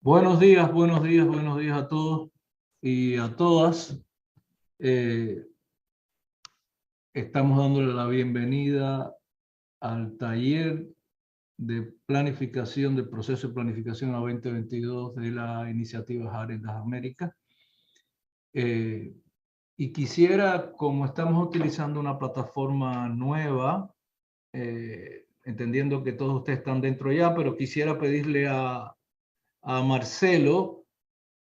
Buenos días, buenos días, buenos días a todos y a todas. Estamos dándole la bienvenida al taller de planificación, del proceso de planificación a 2022 de la iniciativa HART en las Américas. Y quisiera, como estamos utilizando una plataforma nueva, entendiendo que todos ustedes están dentro ya, pero quisiera pedirle a Marcelo,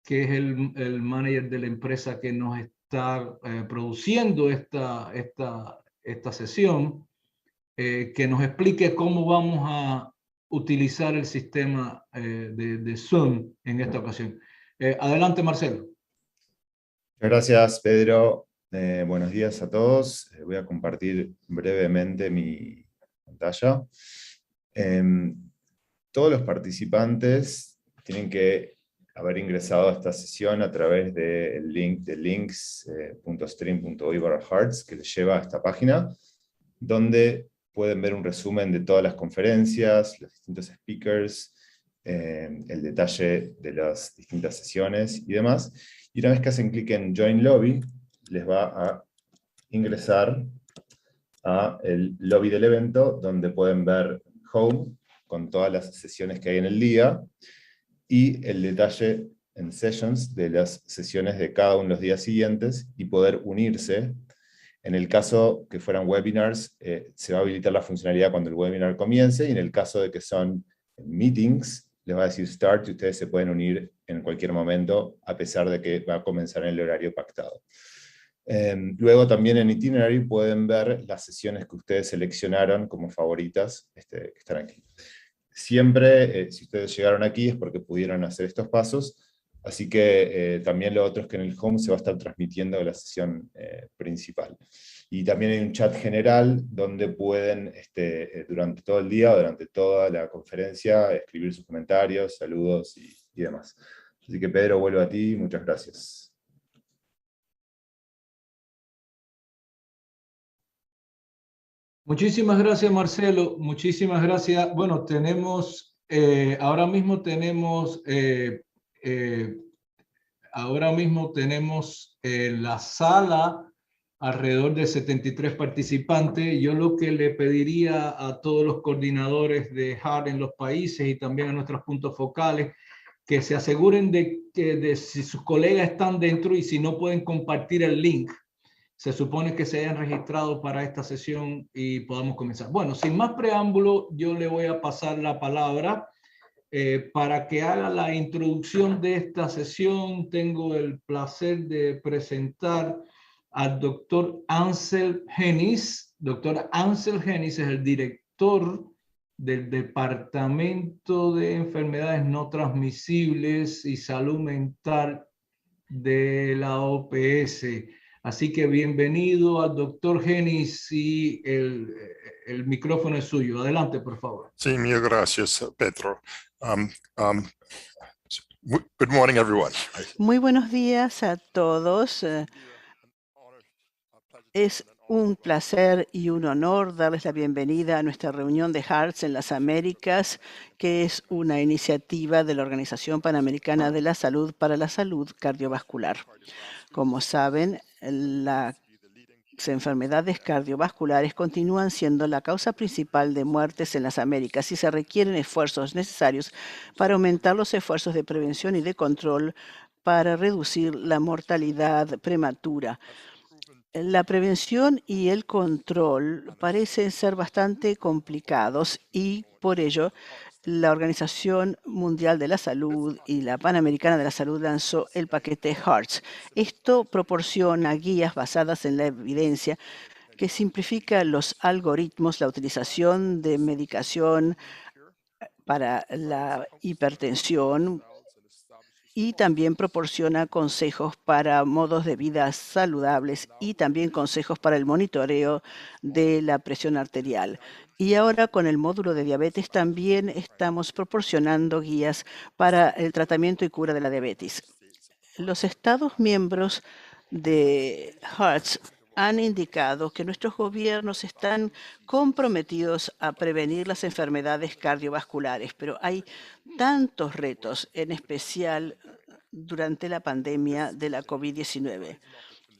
que es el manager de la empresa que nos está produciendo esta sesión, que nos explique cómo vamos a utilizar el sistema de Zoom en esta ocasión. Adelante, Marcelo. Gracias, Pedro. Buenos días a todos. Voy a compartir brevemente mi pantalla. Todos los participantes tienen que haber ingresado a esta sesión a través del link de links.stream.io/hearts que les lleva a esta página, donde pueden ver un resumen de todas las conferencias, los distintos speakers, el detalle de las distintas sesiones y demás. Y una vez que hacen clic en Join Lobby, les va a ingresar a el lobby del evento, donde pueden ver Home, con todas las sesiones que hay en el día, y el detalle en Sessions de las sesiones de cada uno de los días siguientes, y poder unirse. En el caso que fueran webinars, se va a habilitar la funcionalidad cuando el webinar comience, y en el caso de que son meetings, les va a decir Start, y ustedes se pueden unir en cualquier momento, a pesar de que va a comenzar en el horario pactado. Luego también en Itinerary pueden ver las sesiones que ustedes seleccionaron como favoritas, que están aquí. Siempre, si ustedes llegaron aquí es porque pudieron hacer estos pasos, así que también lo otro es que en el Home se va a estar transmitiendo la sesión principal. Y también hay un chat general donde pueden, durante todo el día o durante toda la conferencia, escribir sus comentarios, saludos y demás. Así que Pedro, vuelvo a ti, muchas gracias. Muchísimas gracias, Marcelo. Muchísimas gracias. Bueno, tenemos, ahora mismo tenemos la sala alrededor de 73 participantes. Yo lo que le pediría a todos los coordinadores de HART en los países y también a nuestros puntos focales, que se aseguren de si sus colegas están dentro, y si no pueden compartir el link. Se supone que se hayan registrado para esta sesión y podamos comenzar. Bueno, sin más preámbulo, yo le voy a pasar la palabra para que haga la introducción de esta sesión. Tengo el placer de presentar al doctor Ansel Hennis. Doctor Ansel Hennis es el director del Departamento de Enfermedades No Transmisibles y Salud Mental de la OPS. Así que bienvenido al doctor Hennis, y el micrófono es suyo. Adelante, por favor. Sí, mil gracias, Pedro. Good morning, everyone. Muy buenos días a todos. Es un placer y un honor darles la bienvenida a nuestra reunión de HARTS en las Américas, que es una iniciativa de la Organización Panamericana de la Salud para la Salud Cardiovascular. Como saben, la enfermedades cardiovasculares continúan siendo la causa principal de muertes en las Américas y se requieren esfuerzos necesarios para aumentar los esfuerzos de prevención y de control para reducir la mortalidad prematura. La prevención y el control parecen ser bastante complicados y por ello la Organización Mundial de la Salud y la Panamericana de la Salud lanzó el paquete HEARTS. Esto proporciona guías basadas en la evidencia que simplifica los algoritmos, la utilización de medicación para la hipertensión y también proporciona consejos para modos de vida saludables y también consejos para el monitoreo de la presión arterial. Y ahora con el módulo de diabetes también estamos proporcionando guías para el tratamiento y cura de la diabetes. Los Estados miembros de HEARTS han indicado que nuestros gobiernos están comprometidos a prevenir las enfermedades cardiovasculares, pero hay tantos retos, en especial durante la pandemia de la COVID-19.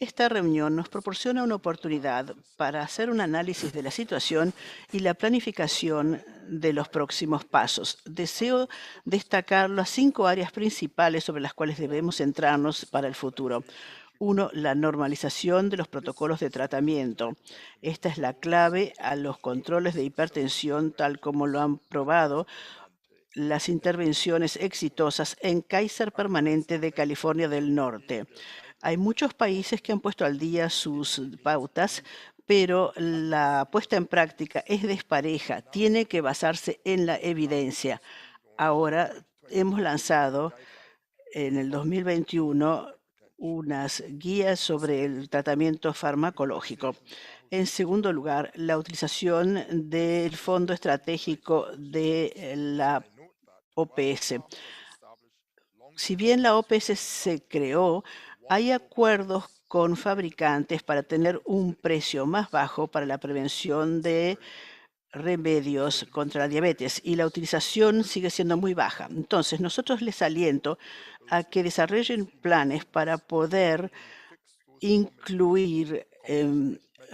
Esta reunión nos proporciona una oportunidad para hacer un análisis de la situación y la planificación de los próximos pasos. Deseo destacar las 5 áreas principales sobre las cuales debemos centrarnos para el futuro. 1. La normalización de los protocolos de tratamiento. Esta es la clave a los controles de hipertensión, tal como lo han probado las intervenciones exitosas en Kaiser Permanente de California del Norte. Hay muchos países que han puesto al día sus pautas, pero la puesta en práctica es despareja. Tiene que basarse en la evidencia. Ahora hemos lanzado en el 2021 unas guías sobre el tratamiento farmacológico. En segundo lugar, la utilización del Fondo Estratégico de la OPS. Si bien la OPS se creó, hay acuerdos con fabricantes para tener un precio más bajo para la prevención de remedios contra la diabetes y la utilización sigue siendo muy baja. Entonces, nosotros les aliento a que desarrollen planes para poder incluir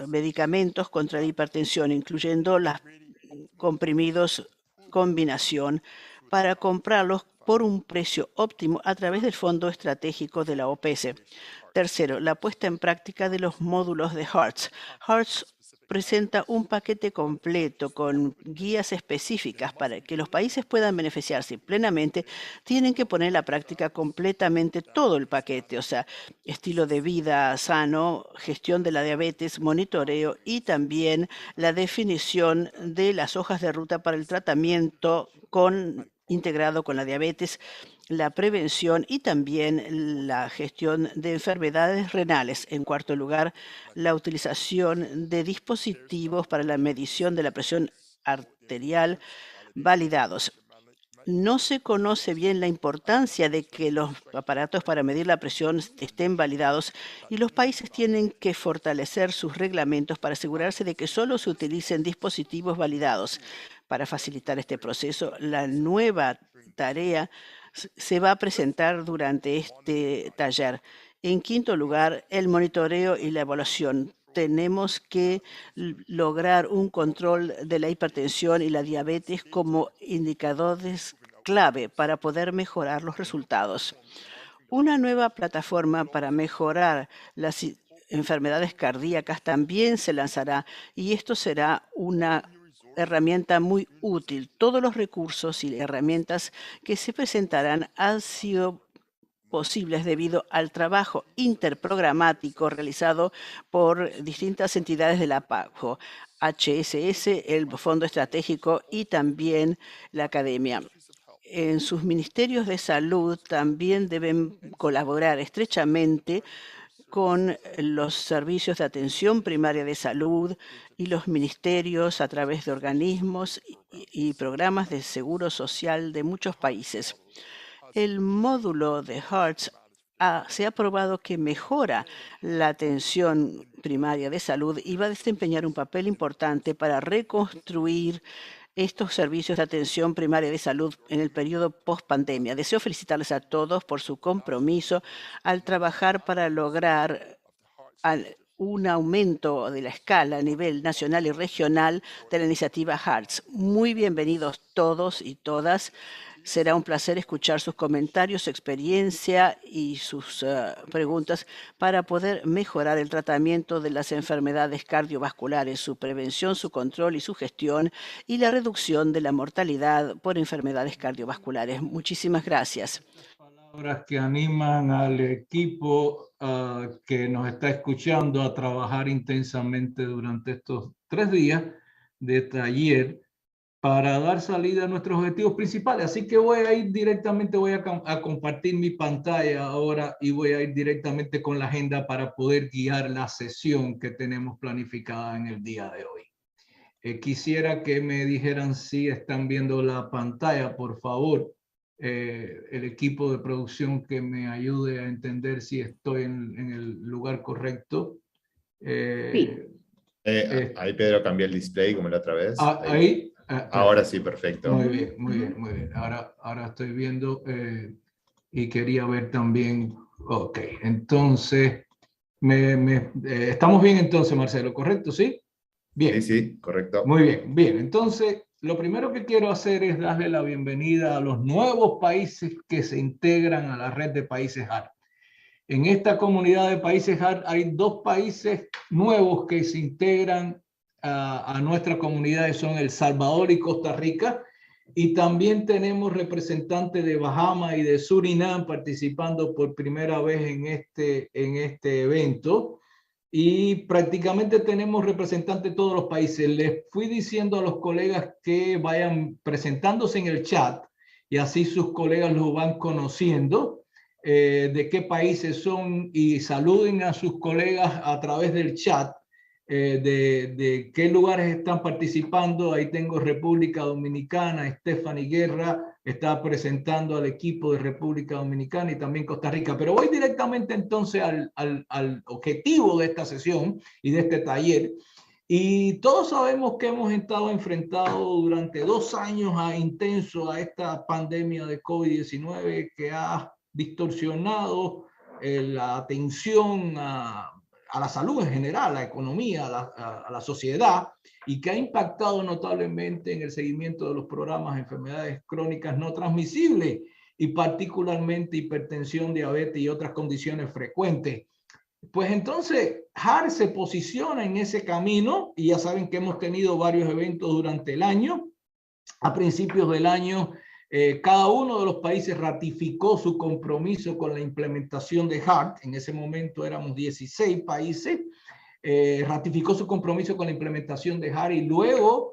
medicamentos contra la hipertensión, incluyendo los comprimidos combinación, para comprarlos por un precio óptimo a través del Fondo Estratégico de la OPS. Tercero, la puesta en práctica de los módulos de HEARTS. HEARTS presenta un paquete completo con guías específicas para que los países puedan beneficiarse plenamente. Tienen que poner en la práctica completamente todo el paquete, o sea, estilo de vida sano, gestión de la diabetes, monitoreo y también la definición de las hojas de ruta para el tratamiento integrado con la diabetes, la prevención y también la gestión de enfermedades renales. En cuarto lugar, la utilización de dispositivos para la medición de la presión arterial validados. No se conoce bien la importancia de que los aparatos para medir la presión estén validados y los países tienen que fortalecer sus reglamentos para asegurarse de que solo se utilicen dispositivos validados. Para facilitar este proceso, la nueva tarea se va a presentar durante este taller. En quinto lugar, el monitoreo y la evaluación. Tenemos que lograr un control de la hipertensión y la diabetes como indicadores clave para poder mejorar los resultados. Una nueva plataforma para mejorar las enfermedades cardíacas también se lanzará y esto será una herramienta muy útil. Todos los recursos y herramientas que se presentarán han sido posibles debido al trabajo interprogramático realizado por distintas entidades de la PACO, HSS, el Fondo Estratégico y también la Academia. En sus ministerios de salud también deben colaborar estrechamente con los servicios de atención primaria de salud y los ministerios a través de organismos y programas de seguro social de muchos países. El módulo de HEARTS se ha probado que mejora la atención primaria de salud y va a desempeñar un papel importante para reconstruir estos servicios de atención primaria de salud en el periodo post-pandemia. Deseo felicitarles a todos por su compromiso al trabajar para lograr un aumento de la escala a nivel nacional y regional de la iniciativa HEARTS. Muy bienvenidos todos y todas. Será un placer escuchar sus comentarios, su experiencia y sus preguntas para poder mejorar el tratamiento de las enfermedades cardiovasculares, su prevención, su control y su gestión y la reducción de la mortalidad por enfermedades cardiovasculares. Muchísimas gracias. Palabras que animan al equipo que nos está escuchando a trabajar intensamente durante estos 3 días de taller para dar salida a nuestros objetivos principales. Así que voy a ir directamente, voy a compartir mi pantalla ahora y voy a ir directamente con la agenda para poder guiar la sesión que tenemos planificada en el día de hoy. Quisiera que me dijeran si están viendo la pantalla, por favor. El equipo de producción que me ayude a entender si estoy en el lugar correcto. Sí. Ahí, Pedro, cambié el display como la otra vez. Ahí. Ahora sí, perfecto. Muy bien, muy bien, muy bien. Ahora estoy viendo y quería ver también. Ok, entonces, estamos bien entonces, Marcelo, ¿correcto? ¿Sí? Bien. Sí, correcto. Muy bien, bien. Entonces, lo primero que quiero hacer es darle la bienvenida a los nuevos países que se integran a la red de países HEART. En esta comunidad de países HEART hay 2 países nuevos que se integran a nuestra comunidad, son El Salvador y Costa Rica, y también tenemos representantes de Bahamas y de Surinam participando por primera vez en este evento, y prácticamente tenemos representantes de todos los países. Les fui diciendo a los colegas que vayan presentándose en el chat y así sus colegas los van conociendo. De qué países son y saluden a sus colegas a través del chat, de qué lugares están participando. Ahí tengo República Dominicana, Stephanie Guerra está presentando al equipo de República Dominicana y también Costa Rica. Pero voy directamente entonces al objetivo de esta sesión y de este taller. Y todos sabemos que hemos estado enfrentados durante 2 años intensos a esta pandemia de COVID-19 que ha distorsionado la atención a la salud en general, a la economía, a la sociedad, y que ha impactado notablemente en el seguimiento de los programas de enfermedades crónicas no transmisibles y particularmente hipertensión, diabetes y otras condiciones frecuentes. Pues entonces HEART se posiciona en ese camino y ya saben que hemos tenido varios eventos durante el año. A principios del año, cada uno de los países ratificó su compromiso con la implementación de HEART. En ese momento éramos 16 países. Ratificó su compromiso con la implementación de HEART y luego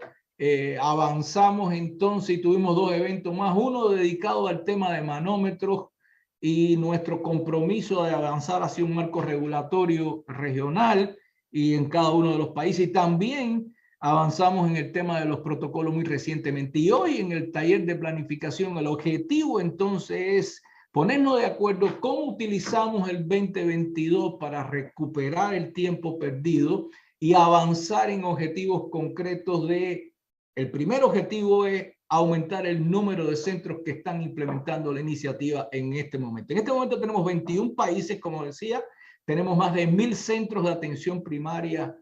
avanzamos entonces y tuvimos 2 eventos más, uno dedicado al tema de manómetros y nuestro compromiso de avanzar hacia un marco regulatorio regional y en cada uno de los países. Y también avanzamos en el tema de los protocolos muy recientemente. Y hoy en el taller de planificación, el objetivo entonces es ponernos de acuerdo cómo utilizamos el 2022 para recuperar el tiempo perdido y avanzar en objetivos concretos el primer objetivo es aumentar el número de centros que están implementando la iniciativa en este momento. En este momento tenemos 21 países, como decía, tenemos más de 1000 centros de atención primaria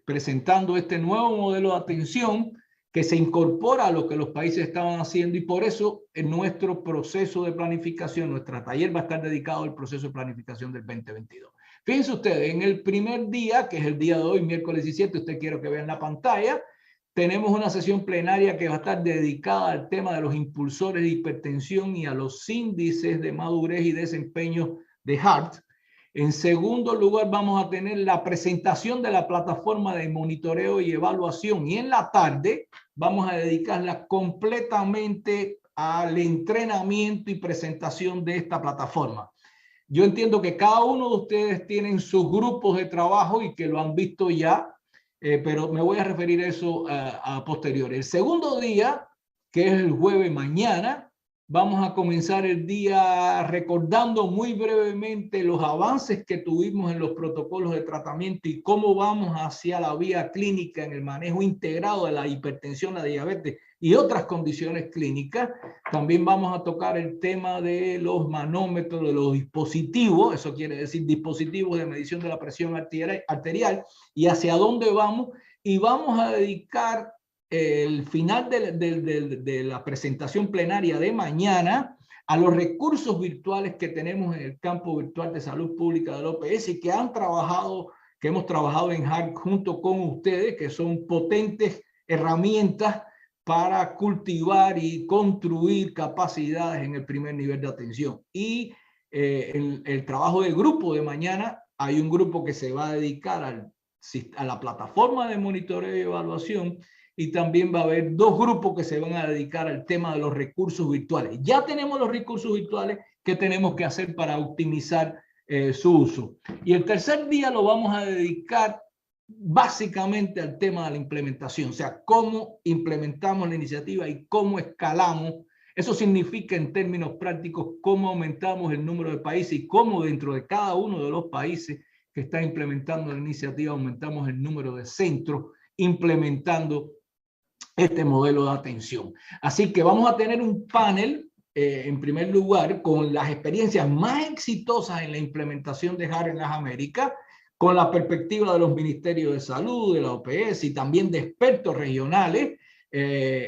presentando este nuevo modelo de atención que se incorpora a lo que los países estaban haciendo, y por eso en nuestro proceso de planificación, nuestro taller va a estar dedicado al proceso de planificación del 2022. Fíjense ustedes, en el primer día, que es el día de hoy, miércoles 17, usted quiero que vean la pantalla, tenemos una sesión plenaria que va a estar dedicada al tema de los impulsores de hipertensión y a los índices de madurez y desempeño de HEART. En segundo lugar, vamos a tener la presentación de la plataforma de monitoreo y evaluación. Y en la tarde vamos a dedicarla completamente al entrenamiento y presentación de esta plataforma. Yo entiendo que cada uno de ustedes tienen sus grupos de trabajo y que lo han visto ya, pero me voy a referir a eso a posteriori. El segundo día, que es el jueves mañana, vamos a comenzar el día recordando muy brevemente los avances que tuvimos en los protocolos de tratamiento y cómo vamos hacia la vía clínica en el manejo integrado de la hipertensión, la diabetes y otras condiciones clínicas. También vamos a tocar el tema de los manómetros, de los dispositivos, eso quiere decir dispositivos de medición de la presión arterial y hacia dónde vamos. Y vamos a dedicar el final de la presentación plenaria de mañana a los recursos virtuales que tenemos en el campo virtual de salud pública de la OPS y que hemos trabajado en HART junto con ustedes, que son potentes herramientas para cultivar y construir capacidades en el primer nivel de atención. Y el trabajo del grupo de mañana, hay un grupo que se va a dedicar a la plataforma de monitoreo y evaluación, y también va a haber dos grupos que se van a dedicar al tema de los recursos virtuales. Ya tenemos los recursos virtuales que tenemos que hacer para optimizar su uso. Y el tercer día lo vamos a dedicar básicamente al tema de la implementación, o sea, cómo implementamos la iniciativa y cómo escalamos. Eso significa en términos prácticos cómo aumentamos el número de países y cómo dentro de cada uno de los países que está implementando la iniciativa aumentamos el número de centros implementando este modelo de atención. Así que vamos a tener un panel, en primer lugar, con las experiencias más exitosas en la implementación de HART en las Américas, con la perspectiva de los ministerios de salud, de la OPS y también de expertos regionales.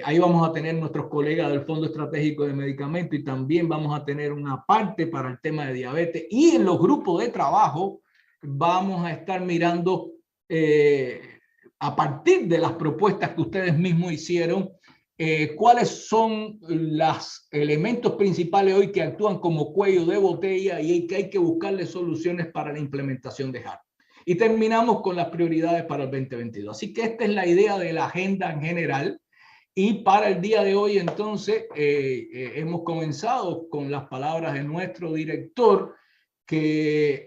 Ahí vamos a tener nuestros colegas del Fondo Estratégico de Medicamentos y también vamos a tener una parte para el tema de diabetes. Y en los grupos de trabajo vamos a estar mirando a partir de las propuestas que ustedes mismos hicieron, cuáles son los elementos principales hoy que actúan como cuello de botella y que hay que buscarle soluciones para la implementación de HART. Y terminamos con las prioridades para el 2022. Así que esta es la idea de la agenda en general. Y para el día de hoy, entonces, hemos comenzado con las palabras de nuestro director, que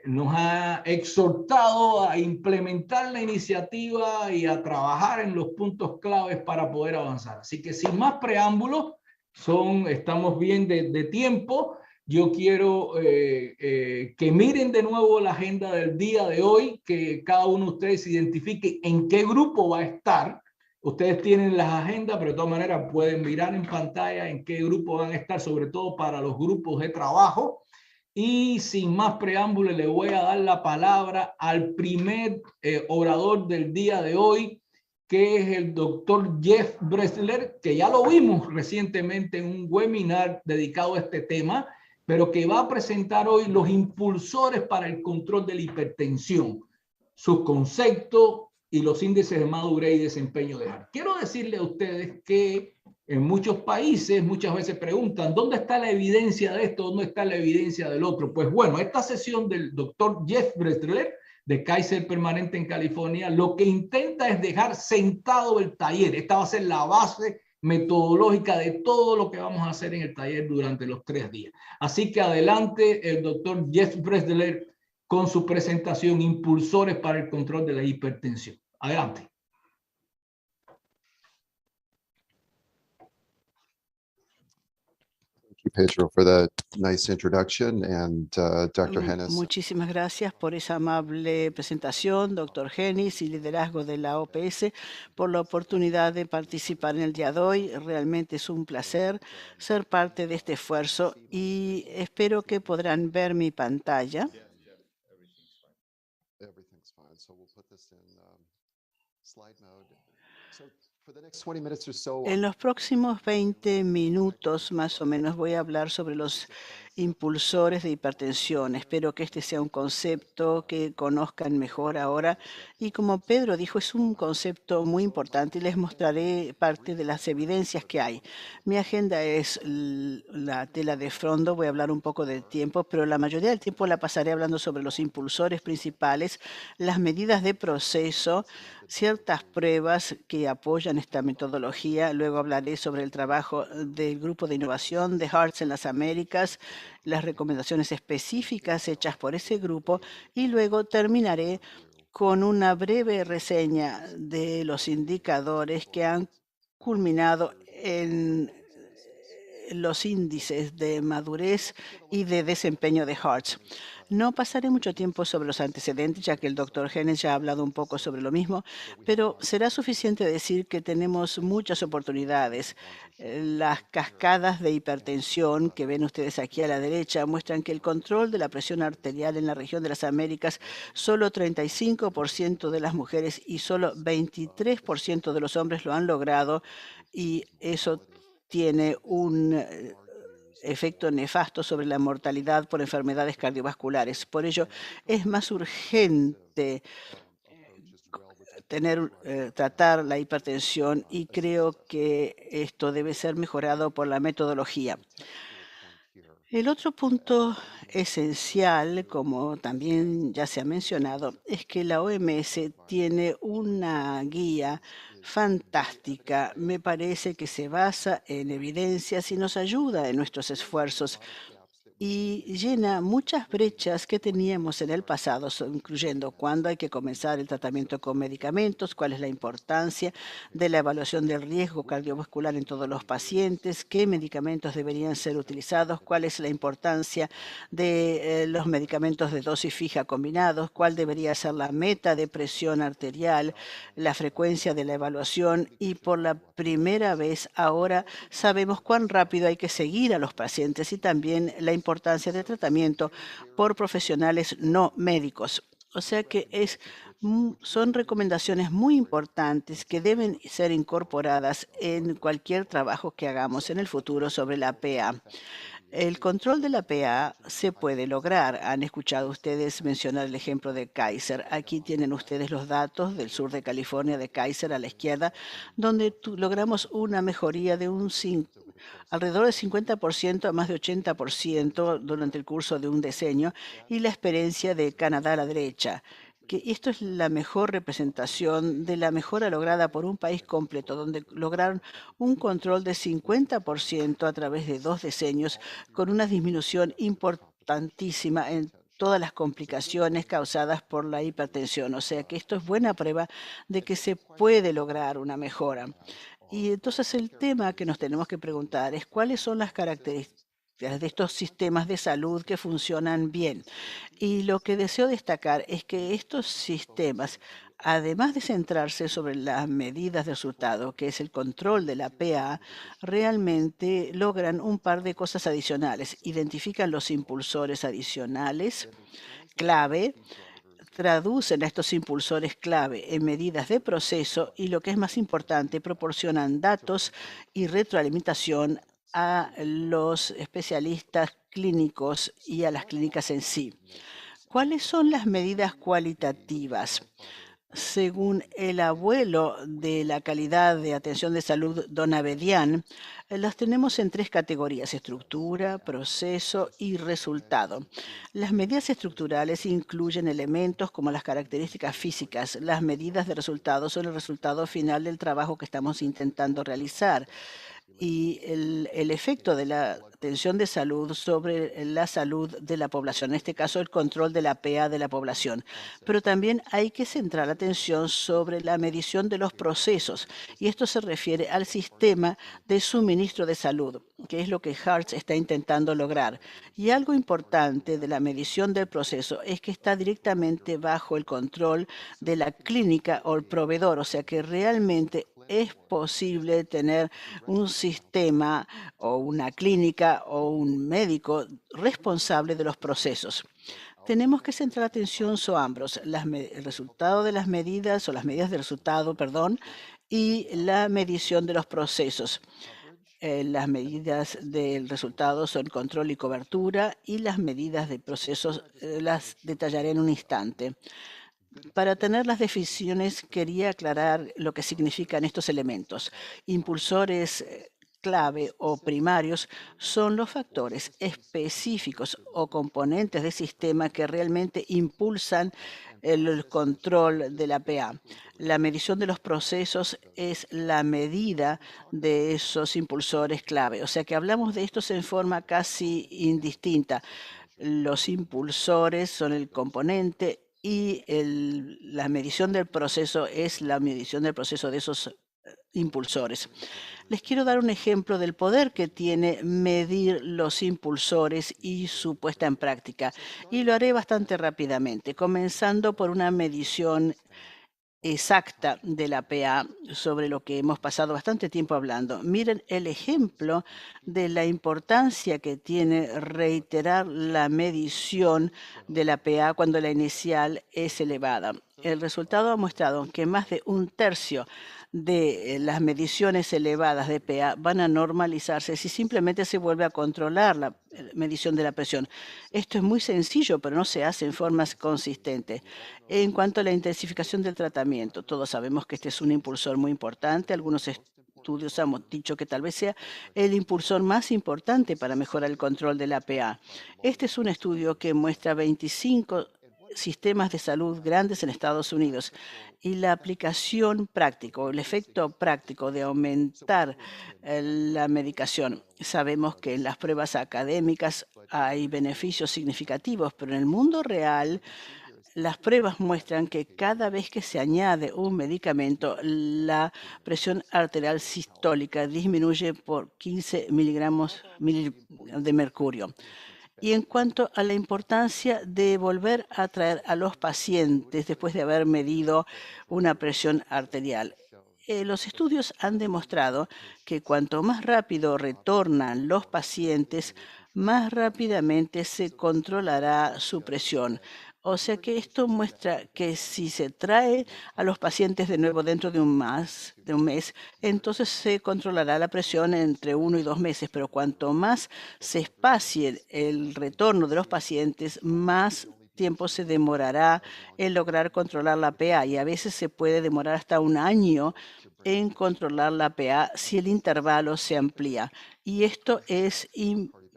nos ha exhortado a implementar la iniciativa y a trabajar en los puntos claves para poder avanzar. Así que sin más preámbulos, estamos bien de tiempo. Yo quiero que miren de nuevo la agenda del día de hoy, que cada uno de ustedes identifique en qué grupo va a estar. Ustedes tienen las agendas, pero de todas maneras pueden mirar en pantalla en qué grupo van a estar, sobre todo para los grupos de trabajo. Y sin más preámbulos, le voy a dar la palabra al primer orador del día de hoy, que es el doctor Jeff Bressler, que ya lo vimos recientemente en un webinar dedicado a este tema, pero que va a presentar hoy los impulsores para el control de la hipertensión, sus conceptos y los índices de madurez y desempeño de HART. Quiero decirle a ustedes que en muchos países muchas veces preguntan, ¿dónde está la evidencia de esto? ¿Dónde está la evidencia del otro? Pues bueno, esta sesión del doctor Jeff Bressler de Kaiser Permanente en California, lo que intenta es dejar sentado el taller. Esta va a ser la base metodológica de todo lo que vamos a hacer en el taller durante los 3 días. Así que adelante el doctor Jeff Bressler con su presentación, Impulsores para el Control de la Hipertensión. Adelante. Pedro, for that nice introduction, and Dr. Hennis. Muchísimas gracias por esa amable presentación, doctor Hennis y liderazgo de la OPS, por la oportunidad de participar en el día de hoy. Realmente es un placer ser parte de este esfuerzo y espero que podrán ver mi pantalla. Everything's fine, so we'll put this in slide mode. En los próximos 20 minutos más o menos voy a hablar sobre los impulsores de hipertensión. Espero que este sea un concepto que conozcan mejor ahora. Y como Pedro dijo, es un concepto muy importante y les mostraré parte de las evidencias que hay. Mi agenda es la tela de fondo. Voy a hablar un poco del tiempo, pero la mayoría del tiempo la pasaré hablando sobre los impulsores principales, las medidas de proceso, ciertas pruebas que apoyan esta metodología. Luego hablaré sobre el trabajo del grupo de innovación de HART en las Américas, las recomendaciones específicas hechas por ese grupo y luego terminaré con una breve reseña de los indicadores que han culminado en los índices de madurez y de desempeño de HEARTS. No pasaré mucho tiempo sobre los antecedentes, ya que el doctor Hennes ya ha hablado un poco sobre lo mismo, pero será suficiente decir que tenemos muchas oportunidades. Las cascadas de hipertensión que ven ustedes aquí a la derecha muestran que el control de la presión arterial en la región de las Américas, solo 35% de las mujeres y solo 23% de los hombres lo han logrado, y eso tiene un efecto nefasto sobre la mortalidad por enfermedades cardiovasculares. Por ello, es más urgente tratar la hipertensión, y creo que esto debe ser mejorado por la metodología. El otro punto esencial, como también ya se ha mencionado, es que la OMS tiene una guía fantástica. Me parece que se basa en evidencias y nos ayuda en nuestros esfuerzos, y llena muchas brechas que teníamos en el pasado, incluyendo cuándo hay que comenzar el tratamiento con medicamentos, cuál es la importancia de la evaluación del riesgo cardiovascular en todos los pacientes, qué medicamentos deberían ser utilizados, cuál es la importancia de los medicamentos de dosis fija combinados, cuál debería ser la meta de presión arterial, la frecuencia de la evaluación, y por la primera vez ahora sabemos cuán rápido hay que seguir a los pacientes, y también la importancia del tratamiento por profesionales no médicos. O sea que son recomendaciones muy importantes que deben ser incorporadas en cualquier trabajo que hagamos en el futuro sobre la PA. El control de la PA se puede lograr. Han escuchado ustedes mencionar el ejemplo de Kaiser. Aquí tienen ustedes los datos del sur de California de Kaiser a la izquierda, donde logramos una mejoría de alrededor del 50% a más de 80% durante el curso de un decenio, y la experiencia de Canadá a la derecha, que esto es la mejor representación de la mejora lograda por un país completo, donde lograron un control de 50% a través de 2 decenios, con una disminución importantísima en todas las complicaciones causadas por la hipertensión. O sea que esto es buena prueba de que se puede lograr una mejora. Y entonces el tema que nos tenemos que preguntar es cuáles son las características de estos sistemas de salud que funcionan bien. Y lo que deseo destacar es que estos sistemas, además de centrarse sobre las medidas de resultado, que es el control de la PA, realmente logran un par de cosas adicionales. Identifican los impulsores adicionales clave, traducen a estos impulsores clave en medidas de proceso, y lo que es más importante, proporcionan datos y retroalimentación a los especialistas clínicos y a las clínicas en sí. ¿Cuáles son las medidas cualitativas? Según el abuelo de la calidad de atención de salud, Don Abedian, las tenemos en 3 categorías: estructura, proceso y resultado. Las medidas estructurales incluyen elementos como las características físicas. Las medidas de resultado son el resultado final del trabajo que estamos intentando realizar, y el efecto de la atención de salud sobre la salud de la población, en este caso el control de la PA de la población. Pero también hay que centrar la atención sobre la medición de los procesos, y esto se refiere al sistema de suministro de salud, que es lo que HEARTS está intentando lograr. Y algo importante de la medición del proceso es que está directamente bajo el control de la clínica o el proveedor, o sea que realmente es posible tener un sistema o una clínica o un médico responsable de los procesos. Tenemos que centrar atención sobre ambos, el resultado de las medidas, o las medidas de resultado, perdón, y la medición de los procesos. Las medidas del resultado son control y cobertura, y las medidas de procesos las detallaré en un instante. Para tener las definiciones, quería aclarar lo que significan estos elementos. Impulsores clave o primarios son los factores específicos o componentes del sistema que realmente impulsan el control de la PA. La medición de los procesos es la medida de esos impulsores clave. O sea que hablamos de estos en forma casi indistinta. Los impulsores son el componente, y la medición del proceso es la medición del proceso de esos impulsores. Les quiero dar un ejemplo del poder que tiene medir los impulsores y su puesta en práctica. Y lo haré bastante rápidamente, comenzando por una medición exacta de la PA sobre lo que hemos pasado bastante tiempo hablando. Miren el ejemplo de la importancia que tiene reiterar la medición de la PA cuando la inicial es elevada. El resultado ha mostrado que más de un tercio de las mediciones elevadas de PA van a normalizarse si simplemente se vuelve a controlar la medición de la presión. Esto es muy sencillo, pero no se hace en forma consistente. En cuanto a la intensificación del tratamiento, todos sabemos que este es un impulsor muy importante. Algunos estudios han dicho que tal vez sea el impulsor más importante para mejorar el control de la PA. Este es un estudio que muestra 25 sistemas de salud grandes en Estados Unidos y la aplicación práctica, el efecto práctico de aumentar la medicación. Sabemos que en las pruebas académicas hay beneficios significativos, pero en el mundo real las pruebas muestran que cada vez que se añade un medicamento, la presión arterial sistólica disminuye por 15 miligramos de mercurio. Y en cuanto a la importancia de volver a traer a los pacientes después de haber medido una presión arterial, los estudios han demostrado que cuanto más rápido retornan los pacientes, más rápidamente se controlará su presión. O sea que esto muestra que si se trae a los pacientes de nuevo dentro de un mes, entonces se controlará la presión entre 1 y 2 meses, pero cuanto más se espacie el retorno de los pacientes, más tiempo se demorará en lograr controlar la PA y a veces se puede demorar hasta un año en controlar la PA si el intervalo se amplía. Y esto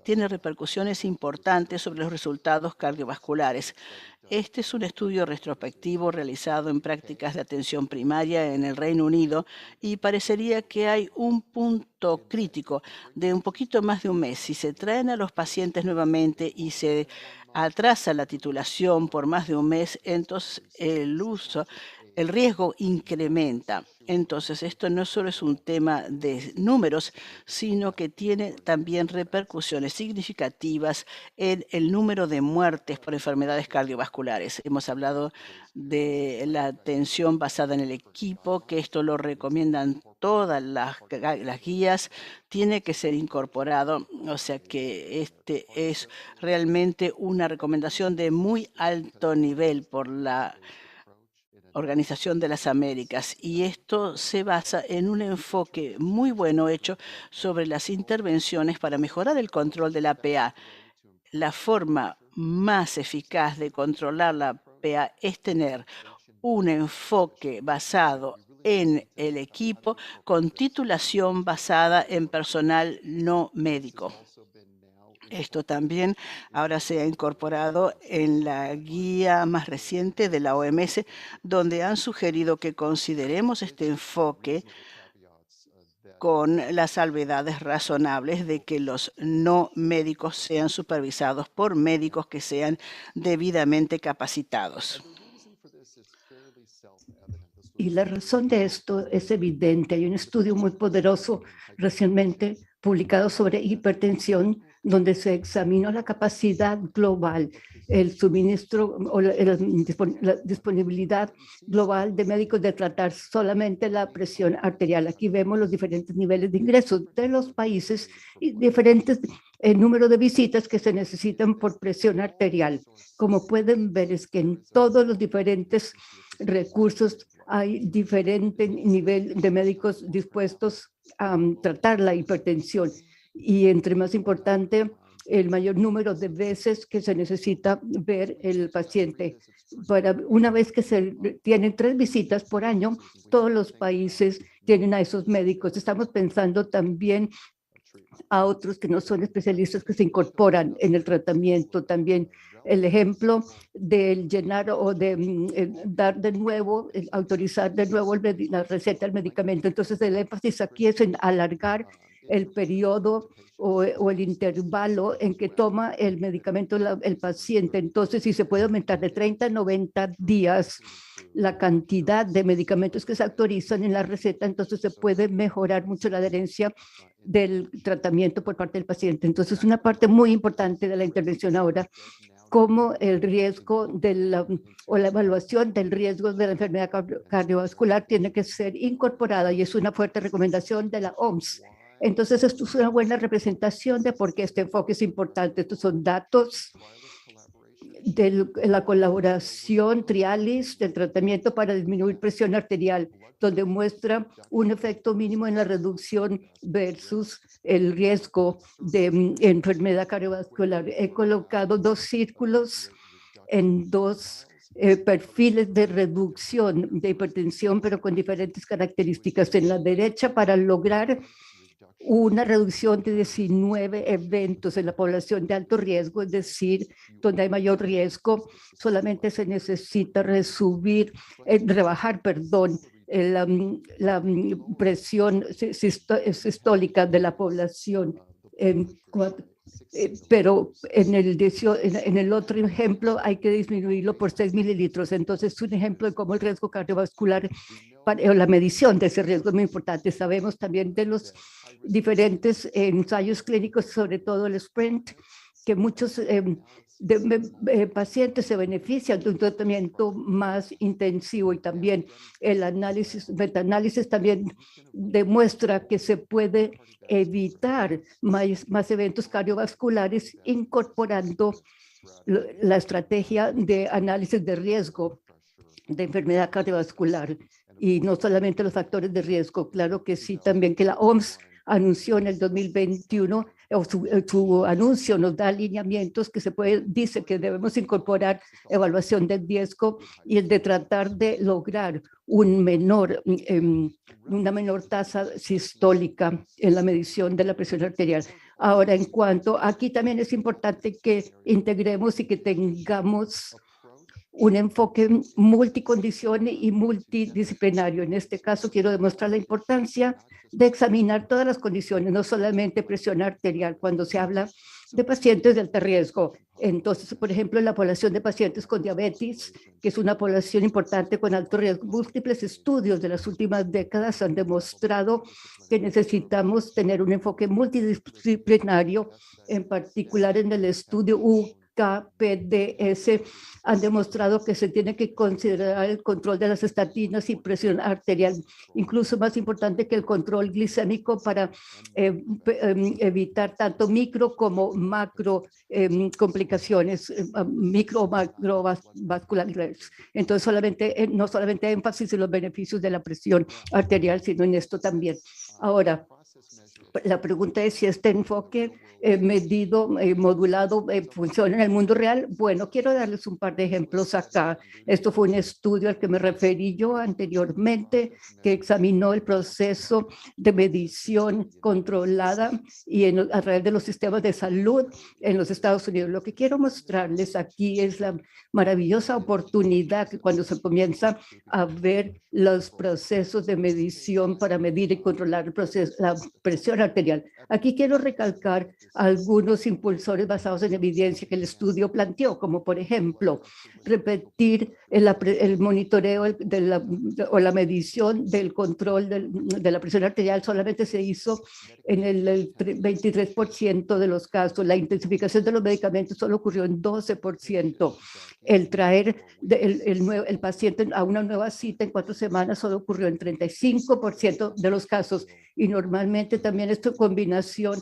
tiene repercusiones importantes sobre los resultados cardiovasculares. Este es un estudio retrospectivo realizado en prácticas de atención primaria en el Reino Unido y parecería que hay un punto crítico de un poquito más de un mes. Si se traen a los pacientes nuevamente y se atrasa la titulación por más de un mes, entonces el riesgo incrementa. Entonces, esto no solo es un tema de números, sino que tiene también repercusiones significativas en el número de muertes por enfermedades cardiovasculares. Hemos hablado de la atención basada en el equipo, que esto lo recomiendan todas las guías, tiene que ser incorporado. O sea que este es realmente una recomendación de muy alto nivel por la Organización de las Américas, y esto se basa en un enfoque muy bueno hecho sobre las intervenciones para mejorar el control de la PA. La forma más eficaz de controlar la PA es tener un enfoque basado en el equipo con titulación basada en personal no médico. Esto también ahora se ha incorporado en la guía más reciente de la OMS, donde han sugerido que consideremos este enfoque con las salvedades razonables de que los no médicos sean supervisados por médicos que sean debidamente capacitados. Y la razón de esto es evidente. Hay un estudio muy poderoso recientemente publicado sobre hipertensión, donde se examinó la capacidad global, el suministro o la disponibilidad global de médicos de tratar solamente la presión arterial. Aquí vemos los diferentes niveles de ingresos de los países y diferentes número de visitas que se necesitan por presión arterial. Como pueden ver, es que en todos los diferentes recursos hay diferente nivel de médicos dispuestos a tratar la hipertensión. Y entre más importante, el mayor número de veces que se necesita ver el paciente. Una vez que se tienen 3 visitas por año, todos los países tienen a esos médicos. Estamos pensando también a otros que no son especialistas que se incorporan en el tratamiento. También el ejemplo del llenar o de dar de nuevo, autorizar de nuevo la receta del medicamento. Entonces el énfasis aquí es en alargar el periodo o el intervalo en que toma el medicamento el paciente. Entonces, si se puede aumentar de 30 a 90 días la cantidad de medicamentos que se autorizan en la receta, entonces se puede mejorar mucho la adherencia del tratamiento por parte del paciente. Entonces, una parte muy importante de la intervención ahora, como el riesgo o la evaluación del riesgo de la enfermedad cardiovascular tiene que ser incorporada, y es una fuerte recomendación de la OMS. Entonces, esto es una buena representación de por qué este enfoque es importante. Estos son datos de la colaboración Trialis del tratamiento para disminuir presión arterial, donde muestra un efecto mínimo en la reducción versus el riesgo de enfermedad cardiovascular. He colocado dos círculos en dos perfiles de reducción de hipertensión, pero con diferentes características. En la derecha, para lograr una reducción de 19 eventos en la población de alto riesgo, es decir, donde hay mayor riesgo, solamente se necesita rebajar, la presión sistólica de la población. Pero en el otro ejemplo hay que disminuirlo por 6 mililitros. Entonces, es un ejemplo de cómo el riesgo cardiovascular, la medición de ese riesgo es muy importante. Sabemos también de los diferentes ensayos clínicos, sobre todo el SPRINT, que muchos pacientes se benefician de un tratamiento más intensivo, y también el metaanálisis también demuestra que se puede evitar más eventos cardiovasculares incorporando la estrategia de análisis de riesgo de enfermedad cardiovascular, y no solamente los factores de riesgo. Claro que sí, también que la OMS anunció en el 2021, su anuncio nos da alineamientos que dice que debemos incorporar evaluación del riesgo y el de tratar de lograr una menor tasa sistólica en la medición de la presión arterial. Ahora, aquí también es importante que integremos y que tengamos un enfoque multicondición y multidisciplinario. En este caso, quiero demostrar la importancia de examinar todas las condiciones, no solamente presión arterial, cuando se habla de pacientes de alto riesgo. Entonces, por ejemplo, en la población de pacientes con diabetes, que es una población importante con alto riesgo, múltiples estudios de las últimas décadas han demostrado que necesitamos tener un enfoque multidisciplinario, en particular en el estudio UKPDS han demostrado que se tiene que considerar el control de las estatinas y presión arterial, incluso más importante que el control glicémico, para evitar tanto micro como macro complicaciones, micro o macrovasculares. Entonces, no solamente énfasis en los beneficios de la presión arterial, sino en esto también. Ahora, la pregunta es si este enfoque modulado funciona en el mundo real. Bueno, quiero darles un par de ejemplos acá. Esto fue un estudio al que me referí yo anteriormente, que examinó el proceso de medición controlada a través de los sistemas de salud en los Estados Unidos. Lo que quiero mostrarles aquí es la maravillosa oportunidad que cuando se comienza a ver los procesos de medición para medir y controlar la presión arterial. Aquí quiero recalcar algunos impulsores basados en evidencia que el estudio planteó, como por ejemplo, repetir el monitoreo o la medición del control de la presión arterial solamente se hizo en el 23% de los casos. La intensificación de los medicamentos solo ocurrió en 12%. El traer el paciente a una nueva cita en 4 semanas solo ocurrió en 35% de los casos. Y normalmente también esto combinado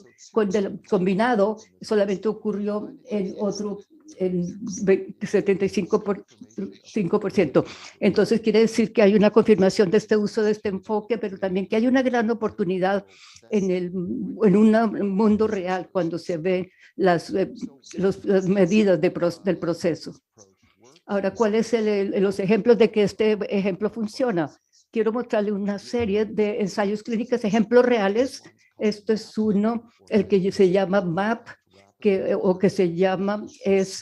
solamente ocurrió en 75%. Entonces quiere decir que hay una confirmación de este uso de este enfoque, pero también que hay una gran oportunidad en un mundo real cuando se ve las medidas del proceso. Ahora, ¿cuáles son los ejemplos de que este ejemplo funciona? Quiero mostrarle una serie de ensayos clínicos, ejemplos reales. Esto es uno, el que se llama MAP, es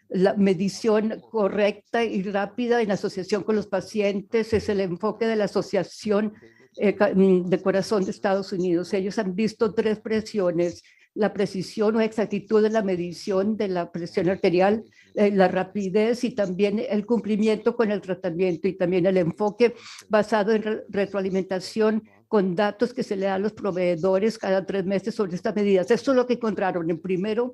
la medición correcta y rápida en asociación con los pacientes, es el enfoque de la asociación de corazón de Estados Unidos. Ellos han visto 3 presiones: la precisión o exactitud de la medición de la presión arterial, la rapidez y también el cumplimiento con el tratamiento, y también el enfoque basado en retroalimentación con datos que se le dan a los proveedores cada 3 meses sobre estas medidas. Esto es lo que encontraron. En primero,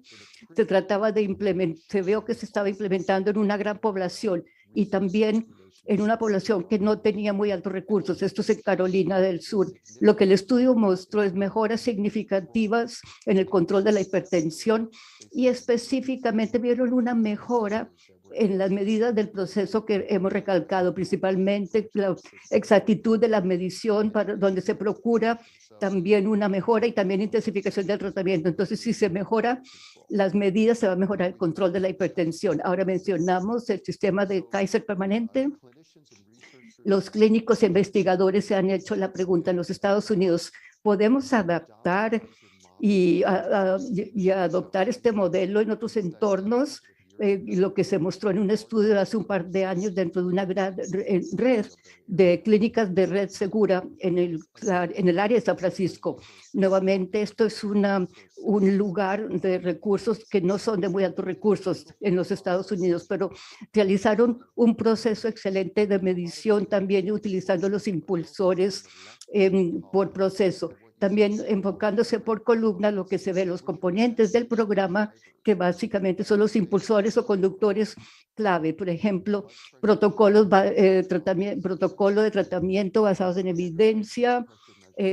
se trataba de se vio que se estaba implementando en una gran población y también en una población que no tenía muy altos recursos. Esto es en Carolina del Sur. Lo que el estudio mostró es mejoras significativas en el control de la hipertensión y específicamente vieron una mejora en las medidas del proceso que hemos recalcado, principalmente la exactitud de la medición, donde se procura también una mejora y también intensificación del tratamiento. Entonces, si se mejora las medidas, se va a mejorar el control de la hipertensión. Ahora mencionamos el sistema de Kaiser permanente. Los clínicos e investigadores se han hecho la pregunta en los Estados Unidos: ¿podemos adaptar y adoptar este modelo en otros entornos? Lo que se mostró en un estudio hace un par de años dentro de una gran red de clínicas de red segura en el área de San Francisco. Nuevamente, esto es un lugar de recursos que no son de muy altos recursos en los Estados Unidos, pero realizaron un proceso excelente de medición también utilizando los impulsores por proceso. También enfocándose por columna, lo que se ve, los componentes del programa, que básicamente son los impulsores o conductores clave. Por ejemplo, protocolo de tratamiento basados en evidencia,